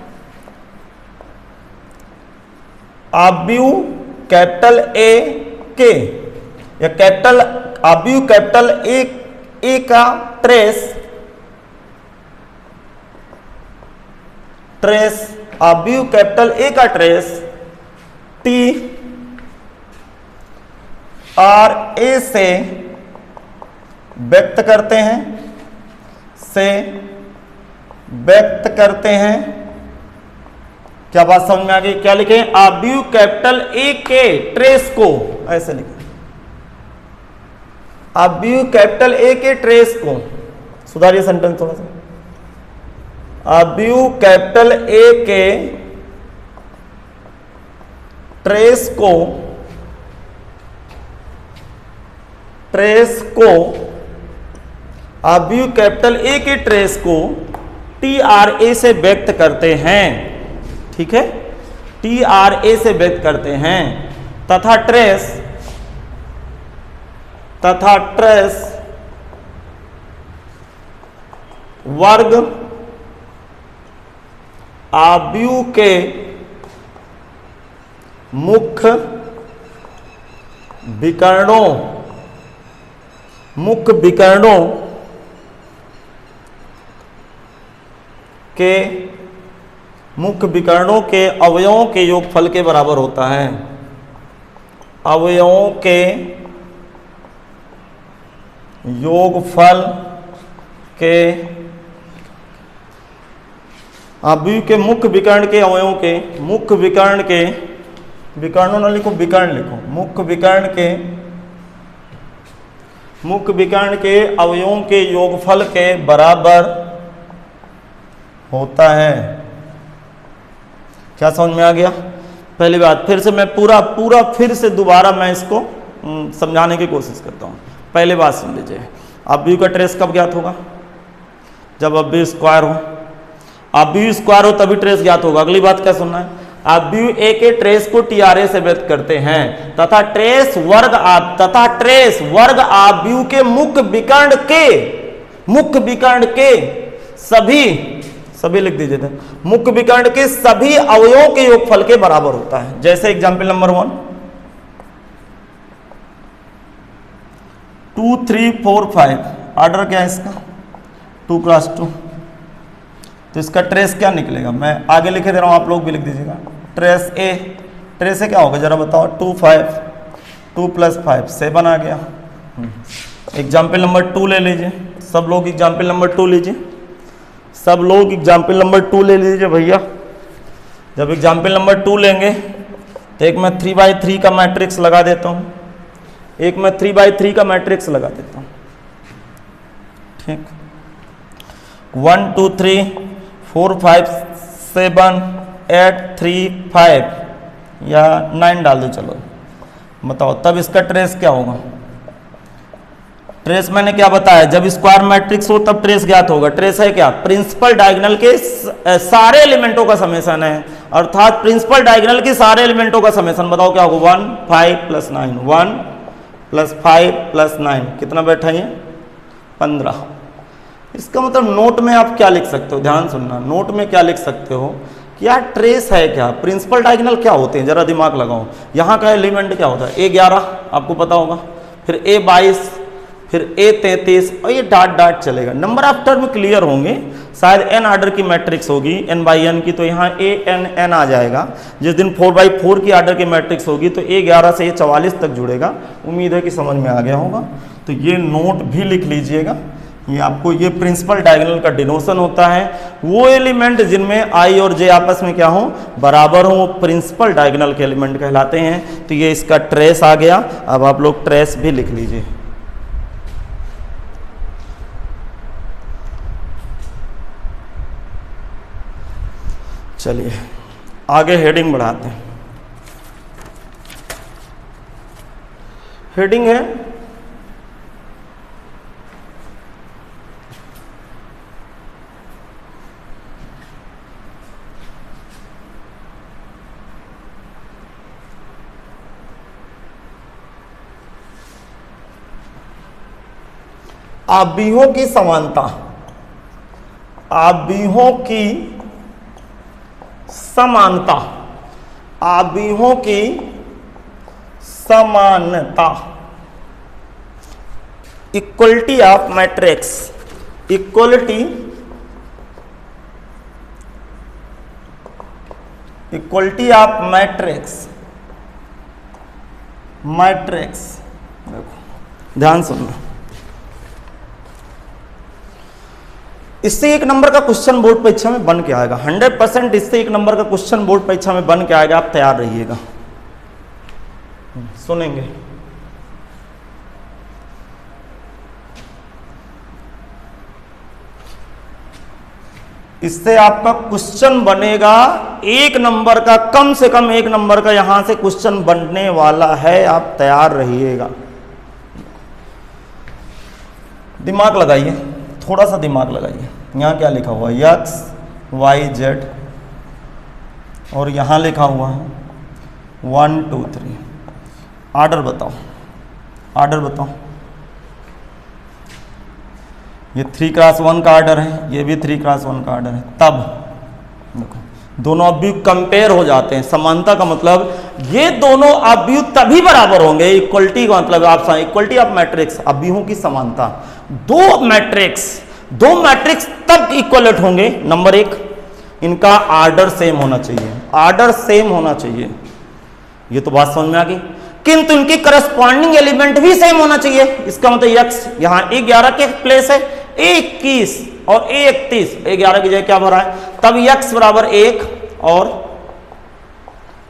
आव्यूह कैपिटल ए के या कैपिटल आव्यूह कैपिटल ए का ट्रेस आव्यूह कैपिटल ए का ट्रेस TRA से व्यक्त करते हैं। क्या बात समझ में आ गई? क्या लिखें? आव्यूह कैपिटल ए के ट्रेस को, ऐसे लिखें, आव्यूह कैपिटल ए के ट्रेस को, सुधारिए सेंटेंस थोड़ा सा, आव्यूह कैपिटल ए के ट्रेस को आव्यूह कैपिटल ए के ट्रेस को TRA से व्यक्त करते हैं। ठीक है, TRA से व्यक्त करते हैं तथा ट्रेस वर्ग आव्यूह के मुख्य विकर्णों के अवयवों के योगफल के बराबर होता है। अवयवों के योगफल के आव्यूह के मुख्य विकर्ण के अवयवों के विकर्णों न लिखो, विकर्ण लिखो, मुख्य विकर्ण के अवयवों के योगफल के बराबर होता है। क्या समझ में आ गया? पहली बात फिर से मैं पूरा फिर से दोबारा मैं इसको समझाने की कोशिश करता हूँ। पहले बात सुन लीजिए, आव्यूह का ट्रेस कब ज्ञात होगा? जब आव्यूह स्क्वायर हो। आव्यूह स्क्वायर हो तभी ट्रेस ज्ञात होगा। अगली बात क्या सुनना है? आव्यूह ए के ट्रेस को TRA से व्यक्त करते हैं तथा ट्रेस वर्ग आव्यूह के मुख्य विकर्ण के सभी लिख दीजिए थे, मुख्य विकर्ण के सभी अवयवों के योगफल के बराबर होता है। जैसे एग्जाम्पल नंबर 1, 2 3 4 5, ऑर्डर क्या है इसका? 2 × 2। तो इसका ट्रेस क्या निकलेगा? मैं आगे लिखे दे रहा हूं, आप लोग भी लिख दीजिएगा। ट्रेस ए क्या होगा जरा बताओ? 2 5, 2 + 5 7 आ गया। एग्जाम्पल नंबर 2 ले लीजिए, सब लोग एग्जाम्पल नंबर 2 लीजिए, सब लोग एग्जाम्पल नंबर 2 ले लीजिए भैया। जब एग्जाम्पल नंबर 2 लेंगे तो एक मैं 3×3 का मैट्रिक्स लगा देता हूँ, ठीक, 1 2 3 4 5 7 8 3 5 या 9 डाल दो, चलो बताओ तब इसका ट्रेस क्या होगा। ट्रेस मैंने क्या बताया, जब स्क्वायर मैट्रिक्स हो तब ट्रेस ज्ञात होगा। ट्रेस है क्या, प्रिंसिपल डायगोनल के सारे एलिमेंटों का समेशन है, अर्थात प्रिंसिपल डायगोनल के सारे एलिमेंटों का समेशन। बताओ क्या होगा, 1 5 + 9, 1 + 5 + 9 कितना बैठा ये 15। इसका मतलब नोट में आप क्या लिख सकते हो, ध्यान सुनना, नोट में क्या लिख सकते हो कि यार ट्रेस है क्या, प्रिंसिपल डायगोनल क्या होते हैं, जरा दिमाग लगाओ। यहाँ का एलिमेंट क्या होता है, A11 आपको पता होगा, फिर A22, फिर A33 और ये डाट डाट चलेगा। नंबर ऑफ टर्म क्लियर होंगे, शायद n आर्डर की मैट्रिक्स होगी n/n की, तो यहाँ ANN आ जाएगा। जिस दिन 4/4 की आर्डर की मैट्रिक्स होगी तो A11 से A44 तक जुड़ेगा। उम्मीद है कि समझ में आ गया होगा, तो ये नोट भी लिख लीजिएगा। ये आपको ये प्रिंसिपल डायगोनल का डिनोशन होता है, वो एलिमेंट जिनमें I और J आपस में क्या हो, बराबर हो, वो प्रिंसिपल डायगोनल के एलिमेंट कहलाते हैं। तो ये इसका ट्रेस आ गया। अब आप लोग ट्रेस भी लिख लीजिए। चलिए आगे हेडिंग बढ़ाते हैं। हेडिंग है आव्यूहों की समानता। आव्यूहों की समानता, आव्यूहों की समानता, equality of matrix, equality of matrix, matrix. देखो ध्यान सुनना, इससे एक नंबर का क्वेश्चन बोर्ड परीक्षा में बन के आएगा, 100% इससे एक नंबर का क्वेश्चन बोर्ड परीक्षा में बन के आएगा। आप तैयार रहिएगा, सुनेंगे। इससे आपका क्वेश्चन बनेगा एक नंबर का, कम से कम एक नंबर का यहां से क्वेश्चन बनने वाला है। आप तैयार रहिएगा, दिमाग लगाइए, थोड़ा सा दिमाग लगाइए। यहाँ क्या लिखा हुआ है, x y z, और यहाँ लिखा हुआ है 1 2 3। आर्डर बताओ, आर्डर बताओ। ये 3x1 का आर्डर है, ये भी 3x1 का आर्डर है। तब देखो दोनों अव्यूह कंपेयर हो जाते हैं। समानता का मतलब ये दोनों अव्यूह तभी बराबर होंगे, इक्वलिटी का मतलब आप इक्वलिटी ऑफ मैट्रिक्स, अव्यूहों की समानता। दो मैट्रिक्स तब इक्वलेट होंगे, नंबर 1 इनका आर्डर सेम होना चाहिए, आर्डर सेम होना चाहिए, ये तो बात समझ में आ गई। किंतु इनकी करस्पॉन्डिंग एलिमेंट भी सेम होना चाहिए। इसका मतलब x यहां A11 के प्लेस है A21 और A31, A11 की जगह क्या भरा है, तब x बराबर 1 और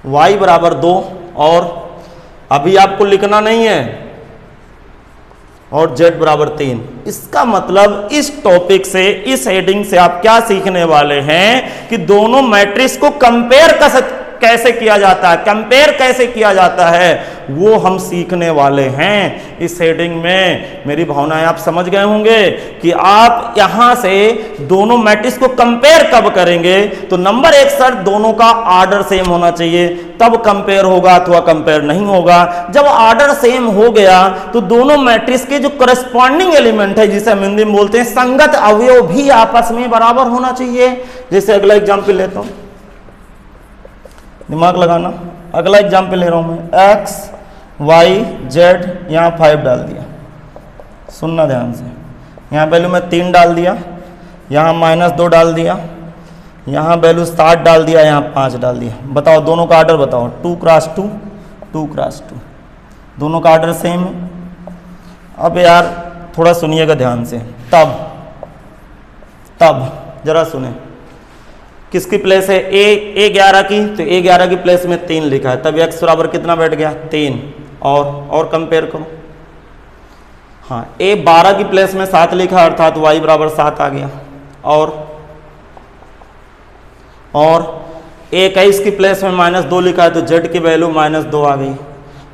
y बराबर 2, और अभी आपको लिखना नहीं है, और z बराबर 3। इसका मतलब इस टॉपिक से, इस हेडिंग से आप क्या सीखने वाले हैं कि दोनों मैट्रिक्स को कंपेयर कैसे किया जाता है, कंपेयर कैसे किया जाता है, वो हम सीखने वाले हैं इस हेडिंग में। मेरी भावनाएं आप समझ गए होंगे कि आप यहां से दोनों मैट्रिक्स को कंपेयर कब करेंगे, तो नंबर 1 शर्त दोनों का आर्डर सेम होना चाहिए, तब कंपेयर होगा, अथवा कंपेयर नहीं होगा। जब आर्डर सेम हो गया तो दोनों मैट्रिक्स के जो करस्पॉन्डिंग एलिमेंट है, जिसे हम हिंदी में बोलते हैं संगत अवयव, भी आपस में बराबर होना चाहिए। जैसे अगला एग्जाम्पल लेता हूं, दिमाग लगाना, अगला एग्जाम्पल ले रहा हूं मैं, x y z, यहाँ 5 डाल दिया, सुनना ध्यान से, यहाँ वैल्यू में 3 डाल दिया, यहाँ -2 डाल दिया, यहाँ वैल्यू 7 डाल दिया, यहाँ 5 डाल दिया। बताओ दोनों का आर्डर बताओ, 2x2, 2x2, दोनों का आर्डर सेम है। अब यार थोड़ा सुनिएगा ध्यान से, तब जरा सुने, किसकी प्लेस है, A11 की, तो A11 की प्लेस में 3 लिखा है, तब x बराबर कितना बैठ गया, 3। और कंपेयर करो, हाँ, ए 12 की प्लेस में 7 लिखा अर्थात y बराबर 7 आ गया। और ए 21 की प्लेस में -2 लिखा है तो z की वैल्यू -2 आ गई।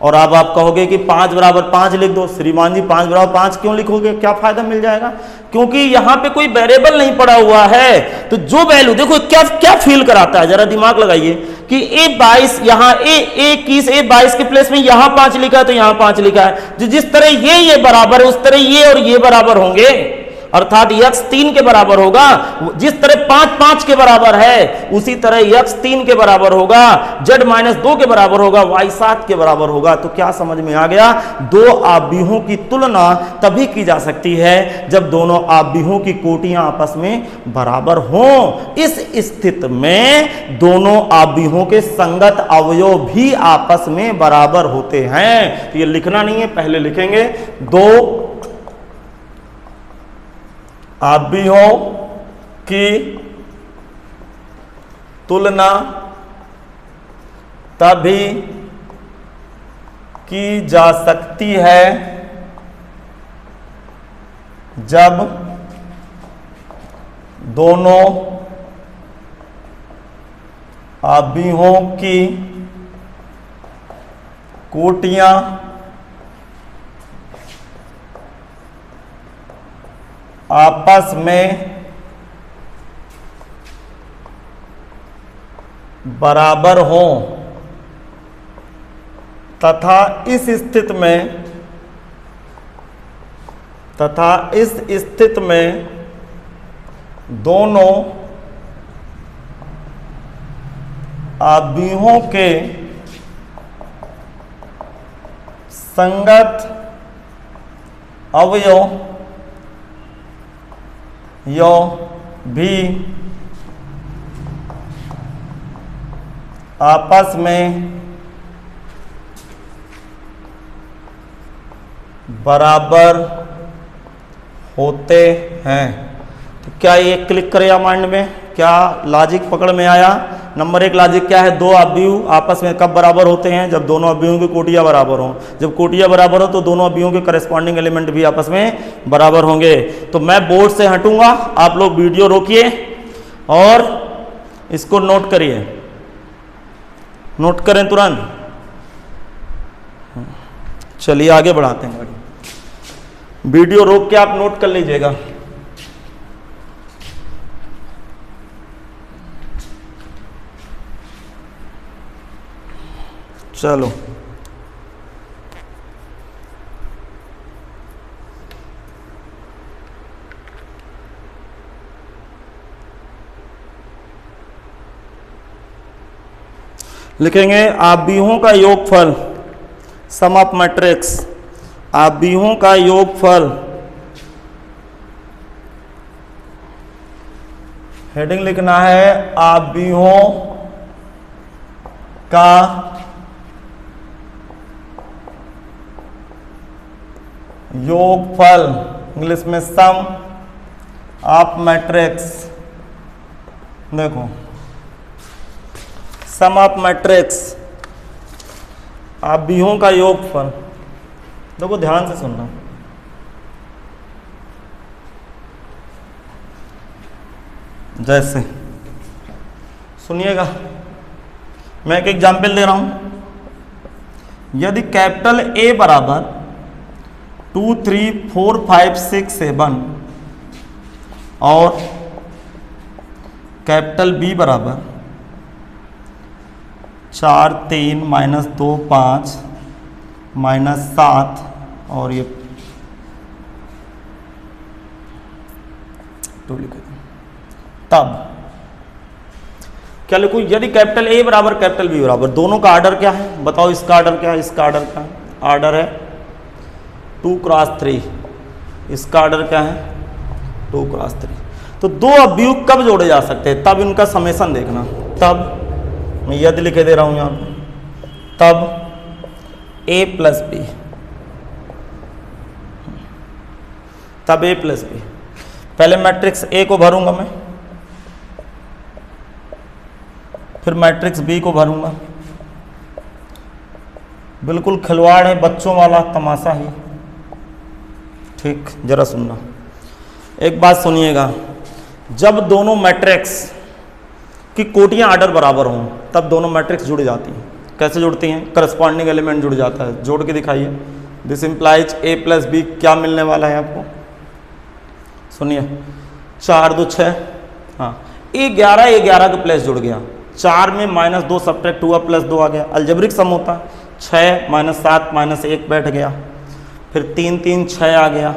और अब आप कहोगे कि 5 बराबर 5 लिख दो। श्रीमान जी 5 बराबर 5 क्यों लिखोगे, क्या फायदा मिल जाएगा? क्योंकि यहाँ पे कोई वेरिएबल नहीं पड़ा हुआ है, तो जो वैल्यू देखो क्या क्या फील कराता है, जरा दिमाग लगाइए कि A22 यहाँ A22 के प्लेस में यहाँ 5 लिखा है तो यहाँ 5 लिखा है। जो जिस तरह ये बराबर है उस तरह ये और ये बराबर होंगे, अर्थात x 3 के बराबर होगा। जिस तरह 5 5 के बराबर है उसी तरह x 3 के बराबर होगा, z -2 के बराबर होगा, y 7 के बराबर होगा। तो क्या समझ में आ गया? दो आव्यूहों की तुलना तभी की जा सकती है जब दोनों आव्यूहों की कोटियां आपस में बराबर हों। इस स्थिति में दोनों आव्यूहों के संगत अवयव भी आपस में बराबर होते हैं। तो ये लिखना नहीं है, पहले लिखेंगे दो आव्यूहों की तुलना तभी की जा सकती है जब दोनों आव्यूहों की कोटियां आपस में बराबर हों तथा इस स्थिति में दोनों आव्यूहों के संगत अवयव भी आपस में बराबर होते हैं। तो क्या ये क्लिक करें माइंड में? क्या लॉजिक पकड़ में आया? नंबर 1 लॉजिक क्या है? दो आव्यूह आपस में कब बराबर होते हैं? जब दोनों आव्यूहों की कोटियां बराबर हों। जब कोटियां बराबर हो तो दोनों आव्यूहों के करस्पॉन्डिंग एलिमेंट भी आपस में बराबर होंगे। तो मैं बोर्ड से हटूंगा, आप लोग वीडियो रोकिए और इसको नोट करिए, नोट करें तुरंत। चलिए आगे बढ़ाते हैं गाड़ी। वीडियो रोक के आप नोट कर लीजिएगा। चलो लिखेंगे आव्यूहों का योगफल, सम ऑफ मैट्रिक्स, आव्यूहों का योगफल। हेडिंग लिखना है आव्यूहों का योगफल, इंग्लिश में सम ऑफ मैट्रिक्स। देखो सम ऑफ मैट्रिक्स, आव्यूहों का योगफल। देखो ध्यान से सुनना, जैसे सुनिएगा, मैं एक एग्जाम्पल दे रहा हूं। यदि कैपिटल ए बराबर 2 3 4 5 6 7 और कैपिटल बी बराबर 4 3 -2 5 -7 और ये 2 लिख दें, तब क्या लिखूं? यदि कैपिटल ए बराबर कैपिटल बी बराबर, दोनों का आर्डर क्या है बताओ? इसका आर्डर क्या है, इसका आर्डर क्या है? आर्डर है 2 × 3। इसका आर्डर क्या है? 2 × 3। तो दो अव्यूह कब जोड़े जा सकते हैं? तब इनका समेशन देखना। तब मैं यदि लिखे दे रहा हूं यहां पे, तब a + b, तब a + b। पहले मैट्रिक्स A को भरूंगा मैं, फिर मैट्रिक्स B को भरूंगा। बिल्कुल खिलवाड़ है, बच्चों वाला तमाशा ही। ठीक, जरा सुनना, एक बात सुनिएगा, जब दोनों मैट्रिक्स की कोटियां आर्डर बराबर हों तब दोनों मैट्रिक्स जुड़ जाती हैं। कैसे जुड़ती हैं? करस्पॉन्डिंग एलिमेंट जुड़ जाता है। जोड़ के दिखाइए। This implies A plus B, क्या मिलने वाला है आपको? सुनिए, 4 2 6, हाँ, ए 11 का प्लस जुड़ गया, 4 में -2 सब्ट्रैक्ट हुआ, +2 आ गया, अलजेब्रिक सम होता है। 6 -7 -1 बैठ गया, फिर 3 3 6 आ गया,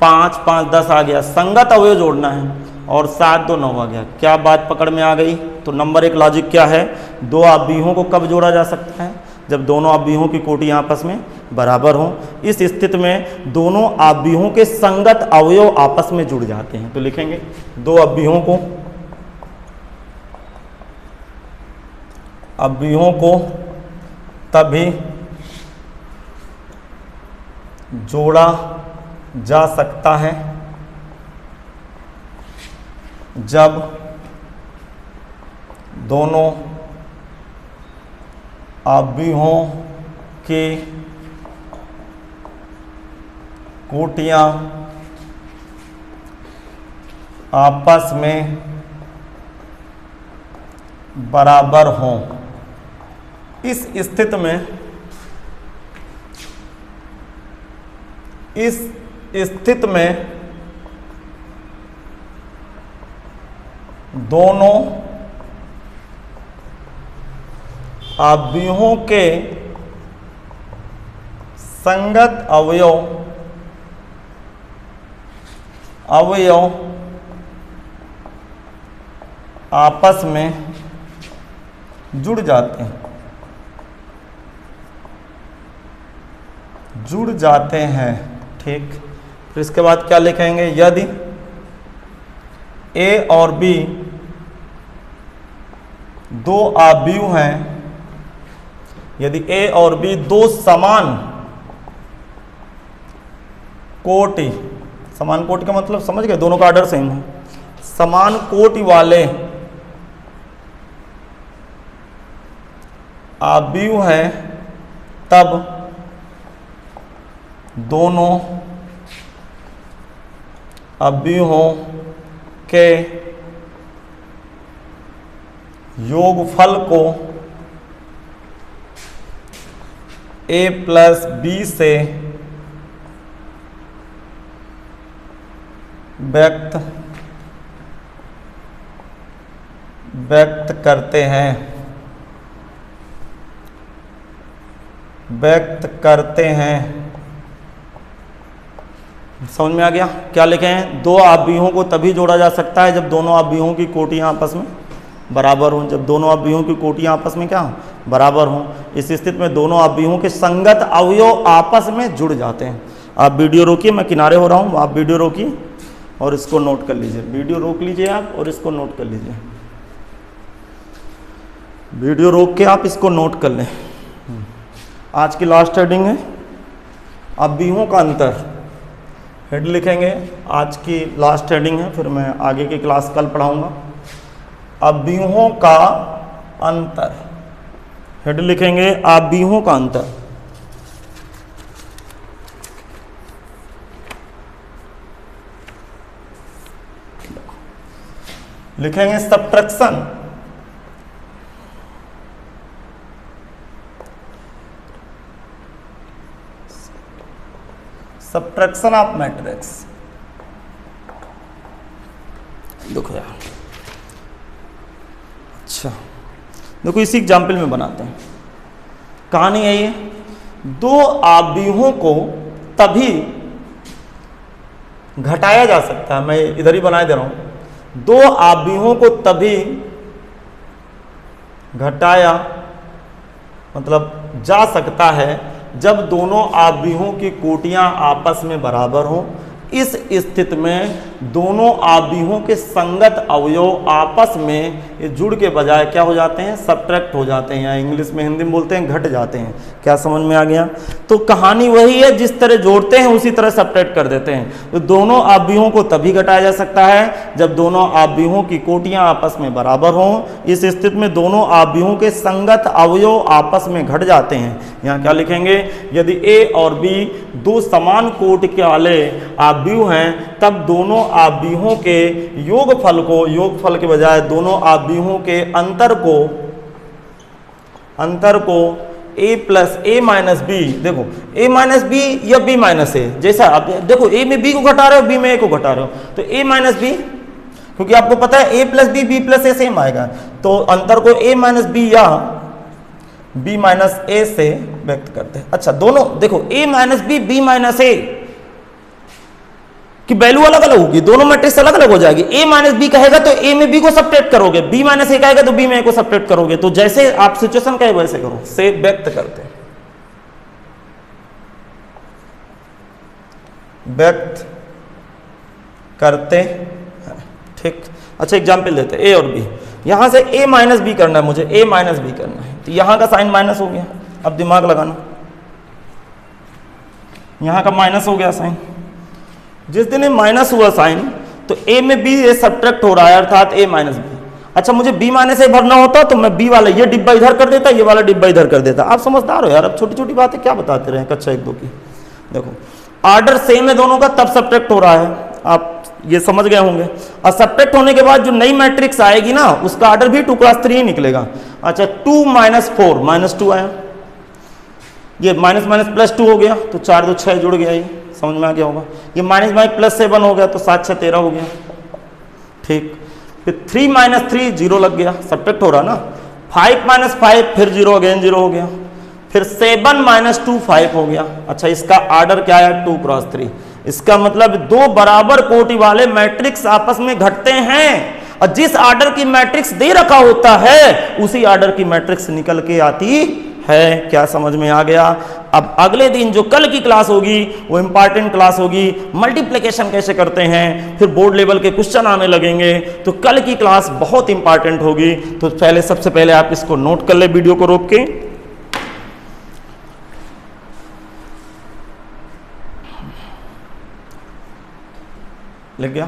5 5 10 आ गया, संगत अवयव जोड़ना है, और 7 2 9 आ गया। क्या बात पकड़ में आ गई? तो नंबर 1 लॉजिक क्या है? दो आव्यूहों को कब जोड़ा जा सकता है? जब दोनों आव्यूहों की कोटियां आपस में बराबर हों। इस स्थिति में दोनों आव्यूहों के संगत अवयव आपस में जुड़ जाते हैं। तो लिखेंगे दो आव्यूहों को तभी जोड़ा जा सकता है जब दोनों आव्यूहों की कोटियां आपस में बराबर हों। इस स्थिति में दोनों आव्यूहों के संगत अवयव आपस में जुड़ जाते हैं। ठीक, फिर इसके बाद क्या लिखेंगे? यदि ए और बी दो आव्यूह हैं, यदि ए और बी दो समान कोटि का मतलब समझ गए, दोनों का ऑर्डर सेम है, समान कोटि वाले आव्यूह हैं, तब दोनों आव्यूहों के योगफल को a प्लस बी से व्यक्त करते हैं। समझ में आ गया? क्या लिखे हैं? दो आव्यूहों को तभी जोड़ा जा सकता है जब दोनों आव्यूहों की कोटियां आपस में बराबर हों। जब दोनों आव्यूहों की कोटियां आपस में क्या हों? बराबर हों। इस स्थिति में दोनों आव्यूहों के संगत अवयव आपस में जुड़ जाते हैं। आप वीडियो रोकिए, मैं किनारे हो रहा हूँ, आप वीडियो रोकिए और इसको नोट कर लीजिए। वीडियो रोक लीजिए आप और इसको नोट कर लीजिए। वीडियो रोक के आप इसको नोट कर लें। आज की लास्ट हेडिंग है आव्यूहों का अंतर। हेड लिखेंगे, आज की लास्ट हेडिंग है, फिर मैं आगे की क्लास कल पढ़ाऊंगा। आव्यूहों का अंतर, हेड लिखेंगे आव्यूहों का अंतर। लिखेंगे सब्ट्रैक्शन। Subtraction of matrix. देखो यार, अच्छा देखो इसी एग्जाम्पल में बनाते हैं। कहानी है ये, दो आव्यूहों को तभी घटाया जा सकता है, मैं इधर ही बनाए दे रहा हूं। दो आव्यूहों को तभी घटाया मतलब जा सकता है जब दोनों आव्यूहों की कोटियां आपस में बराबर हों। इस स्थिति में दोनों आव्यूहों के संगत अवयव आपस में ये जुड़ के बजाय क्या हो जाते हैं? सब्ट्रैक्ट हो जाते हैं, या इंग्लिश में हिंदी में बोलते हैं घट जाते हैं। क्या समझ में आ गया? तो कहानी वही है, जिस तरह जोड़ते हैं उसी तरह सब्ट्रैक्ट कर देते हैं। तो दोनों आव्यूहों को तभी घटाया जा सकता है जब दोनों आव्यूहों की कोटियां आपस में बराबर हों। इस स्थिति में दोनों आव्यूहों के संगत अवयव आपस में घट जाते हैं। यहाँ क्या लिखेंगे, यदि ए और बी दो समान कोटि के वाले आव्यूह हैं तब दोनों आव्यूहों के योगफल के बजाय दोनों आव्यूहों के अंतर को a plus a minus B, देखो a माइनस बी या b माइनस ए, जैसा आप देखो a में b को घटा रहे हो b में a को घटा रहे हो, तो a माइनस बी, क्योंकि आपको पता है a plus B b plus A same आएगा, तो अंतर को a माइनस बी या b माइनस ए से व्यक्त करते हैं। अच्छा दोनों देखो a minus B b minus A की वैल्यू अलग अलग होगी, दोनों मैट्रिक्स अलग अलग हो जाएगी। a माइनस बी कहेगा तो a में b को सब्ट्रैक्ट करोगे, b माइनस ए कहेगा तो b में a को सब्ट्रैक्ट करोगे, तो जैसे आप सिचुएशन कहे वैसे करो, से व्यक्त करते ठीक। अच्छा एग्जाम्पल देते हैं a और b, यहां से a माइनस बी करना है मुझे, a माइनस बी करना है, तो यहां का साइन माइनस हो गया, अब दिमाग लगाना, यहां का माइनस हो गया साइन, जिस दिन माइनस हुआ साइन तो a में b सब्ट्रैक्ट हो रहा है अर्थात a माइनस बी। अच्छा मुझे b माइनस ए भरना होता तो मैं b वाला ये डिब्बा इधर कर देता, ये वाला डिब्बा इधर कर देता। आप समझदार हो यार, अब छोटी छोटी बातें क्या बताते रहे कक्षा 1-2 की। देखो आर्डर सेम है दोनों का तब सब्ट्रैक्ट हो रहा है, आप ये समझ गए होंगे। और सब्ट्रैक्ट होने के बाद जो नई मैट्रिक्स आएगी ना उसका आर्डर भी 2 × 3 ही निकलेगा। अच्छा 2 माइनस 4 माइनस 2 आया, ये माइनस माइनस प्लस 2 हो गया तो 4 2 6 जुड़ गया, ये समझ में आ गया होगा। ये माइनस माइनस प्लस 7 हो गया तो 7 6 13 हो गया, ठीक। फिर 3 माइनस 3 0 लग गया, सब्ट्रैक्ट हो रहा ना। 5 माइनस 5 फिर 0 अगेन 0 हो गया, फिर 7 माइनस 2 5 हो गया। अच्छा इसका आर्डर क्या है 2 × 3, इसका मतलब दो बराबर कोटि वाले मैट्रिक्स आपस में घटते हैं और जिस आर्डर की मैट्रिक्स दे रखा होता है उसी आर्डर की मैट्रिक्स निकल के आती है। क्या समझ में आ गया? अब अगले दिन जो कल की क्लास होगी वो इंपॉर्टेंट क्लास होगी, मल्टीप्लिकेशन कैसे करते हैं, फिर बोर्ड लेवल के क्वेश्चन आने लगेंगे, तो कल की क्लास बहुत इंपॉर्टेंट होगी। तो पहले सबसे पहले आप इसको नोट कर ले, वीडियो को रोक के। लिख गया?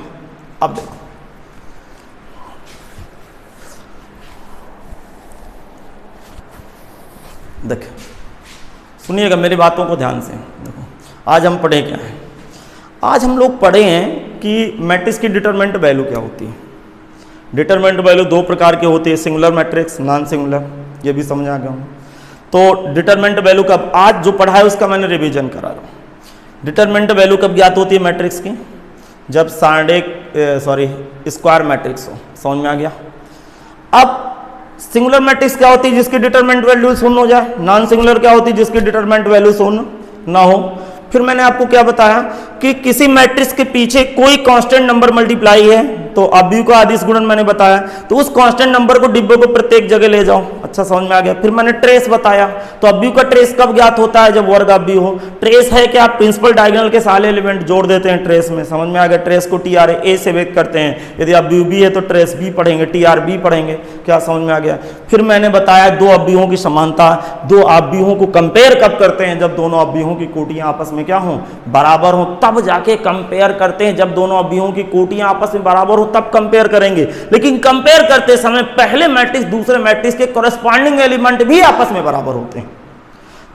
अब देखो देखिए सुनिएगा मेरी बातों को ध्यान से। देखो आज हम पढ़े क्या है, आज हम लोग पढ़े हैं कि मैट्रिक्स की डिटरमिनेंट वैल्यू क्या होती है। डिटरमिनेंट वैल्यू दो प्रकार की होती है, सिंगुलर मैट्रिक्स, नॉन सिंगुलर, ये भी समझ आ गया हूँ। तो डिटरमिनेंट वैल्यू कब, आज जो पढ़ा है उसका मैंने रिवीजन करा रहा हूँ। डिटरमिनेंट वैल्यू कब ज्ञात होती है मैट्रिक्स की, जब स्क्वायर मैट्रिक्स हो। समझ में आ गया? अब सिंगुलर मैट्रिक्स क्या होती है जिसकी डिटरमिनेंट वैल्यू शून्य हो जाए, नॉन सिंगुलर क्या होती है जिसकी डिटरमिनेंट वैल्यू शून्य ना हो। फिर मैंने आपको क्या बताया कि किसी मैट्रिक्स के पीछे कोई कांस्टेंट नंबर मल्टीप्लाई है तो अव्यू का आदिश गुणन मैंने बताया, तो उस कांस्टेंट नंबर को डिब्बे को प्रत्येक जगह ले जाओ। अच्छा समझ में आ गया? फिर मैंने ट्रेस बताया, तो अव्यू का ट्रेस कब ज्ञात होता है, जब वर्ग अव्यू हो। ट्रेस है कि आप प्रिंसिपल डायगोनल के सारे एलिमेंट जोड़ देते हैं ट्रेस में। समझ में आ गया? ट्रेस को टी आर ए से व्यक्त करते हैं, यदि अव्यू बी है तो ट्रेस बी पढ़ेंगे, टी आर बी पढ़ेंगे। क्या समझ में आ गया? फिर मैंने बताया दो अव्यूहों की समानता, दो अव्यूहों को कंपेयर कब करते हैं, जब दोनों अव्यूहों की कोटियां आपस में क्या हो, बराबर हो, तब जाके कंपेयर करते हैं। जब दोनों अव्यूहों की कोटियां आपस में बराबर हो तब कंपेयर करेंगे। लेकिन कंपेयर करते समय पहले मैट्रिक्स दूसरे मैट्रिक्स के कॉरेस्पॉन्डिंग एलिमेंट भी आपस में बराबर होते हैं।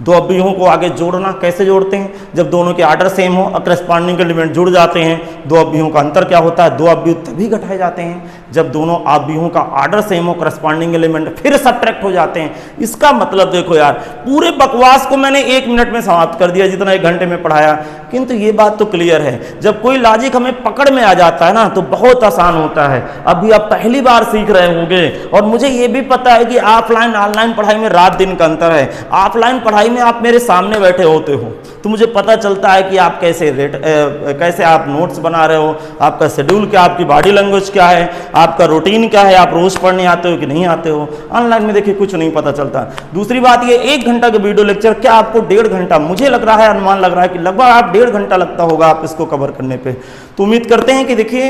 दो अव्यूहों को आगे जोड़ना कैसे जोड़ते हैं, जब दोनों के आर्डर सेम हो और कॉरेस्पॉन्डिंग एलिमेंट जुड़ जाते हैं। दो अव्यूहों का अंतर क्या होता है, दो अव्यूह तभी घटाए जाते हैं जब दोनों अव्यूहों का आर्डर सेम हो, कॉरेस्पॉन्डिंग एलिमेंट फिर सब्ट्रैक्ट हो जाते हैं। इसका मतलब देखो यार, पूरे बकवास को मैंने 1 मिनट में समाप्त कर दिया जितना 1 घंटे में पढ़ाया, किंतु ये बात तो क्लियर है जब कोई लॉजिक हमें पकड़ में आ जाता है ना तो बहुत आसान होता है। अभी आप पहली बार सीख रहे होंगे और मुझे ये भी पता है कि ऑफलाइन ऑनलाइन पढ़ाई में रात दिन का अंतर है। ऑफलाइन पढ़ाई में आप मेरे सामने बैठे होते हो तो मुझे पता चलता है कि आप कैसे आप नोट्स बना रहे हो, आपका शेड्यूल क्या, आपकी बॉडी लैंग्वेज क्या है, आपका रूटीन क्या है, आप रोज पढ़ने आते हो कि नहीं आते हो। ऑनलाइन में देखिए कुछ नहीं पता चलता। दूसरी बात ये 1 घंटा का वीडियो लेक्चर क्या आपको 1.5 घंटा, मुझे लग रहा है, अनुमान लग रहा है कि लगभग आप 1.5 घंटा लगता होगा आप इसको कवर करने पे। तो उम्मीद करते हैं कि देखिए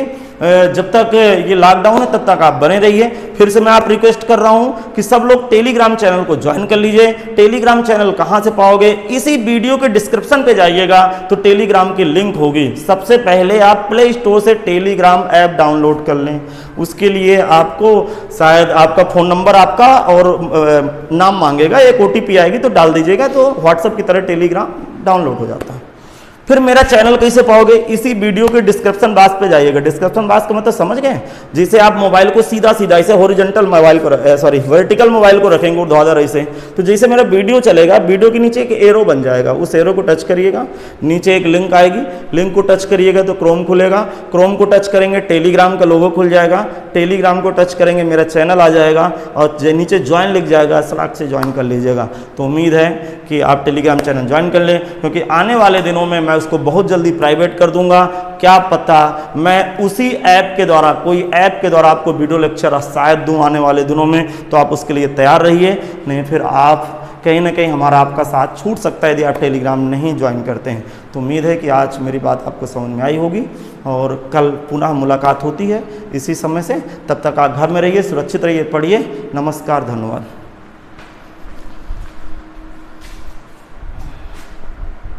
जब तक ये लॉकडाउन है तब तक आप बने रहिए। फिर से मैं आप रिक्वेस्ट कर रहा हूं कि सब लोग टेलीग्राम चैनल को ज्वाइन कर लीजिए। टेलीग्राम चैनल कहां से पाओगे, इसी वीडियो के डिस्क्रिप्शन पे जाइएगा तो टेलीग्राम की लिंक होगी। सबसे पहले आप प्ले स्टोर से टेलीग्राम ऐप डाउनलोड कर लें। उसके लिए आपको शायद आपका फ़ोन नंबर आपका और नाम मांगेगा, एक OTP आएगी तो डाल दीजिएगा, तो व्हाट्सएप की तरह टेलीग्राम डाउनलोड हो जाता है। फिर मेरा चैनल कैसे पाओगे, इसी वीडियो के डिस्क्रिप्शन बॉक्स पे जाइएगा। डिस्क्रिप्शन बॉक्स का मतलब समझ गए, जिसे आप मोबाइल को सीधा सीधा ऐसे हॉरिजॉन्टल मोबाइल को वर्टिकल मोबाइल को रखेंगे ऊर्ध्वाधर ऐसे, तो जैसे मेरा वीडियो चलेगा, वीडियो के नीचे एक एरो बन जाएगा, उस एरो को टच करिएगा, नीचे एक लिंक आएगी, लिंक को टच करिएगा तो क्रोम खुलेगा, क्रोम को टच करेंगे टेलीग्राम का लोगो खुल जाएगा, टेलीग्राम को टच करेंगे मेरा चैनल आ जाएगा और नीचे ज्वाइन लिख जाएगा, सलाक से ज्वाइन कर लीजिएगा। तो उम्मीद है कि आप टेलीग्राम चैनल ज्वाइन कर लें, क्योंकि आने वाले दिनों में मैं उसको बहुत जल्दी प्राइवेट कर दूंगा। क्या पता मैं उसी ऐप के द्वारा, कोई ऐप के द्वारा आपको वीडियो लेक्चर शायद दूं आने वाले दिनों में, तो आप उसके लिए तैयार रहिए, नहीं फिर आप कहीं ना कहीं हमारा आपका साथ छूट सकता है यदि आप टेलीग्राम नहीं ज्वाइन करते हैं। तो उम्मीद है कि आज मेरी बात आपको समझ में आई होगी और कल पुनः मुलाकात होती है इसी समय से। तब तक आप घर में रहिए, सुरक्षित रहिए, पढ़िए। नमस्कार, धन्यवाद।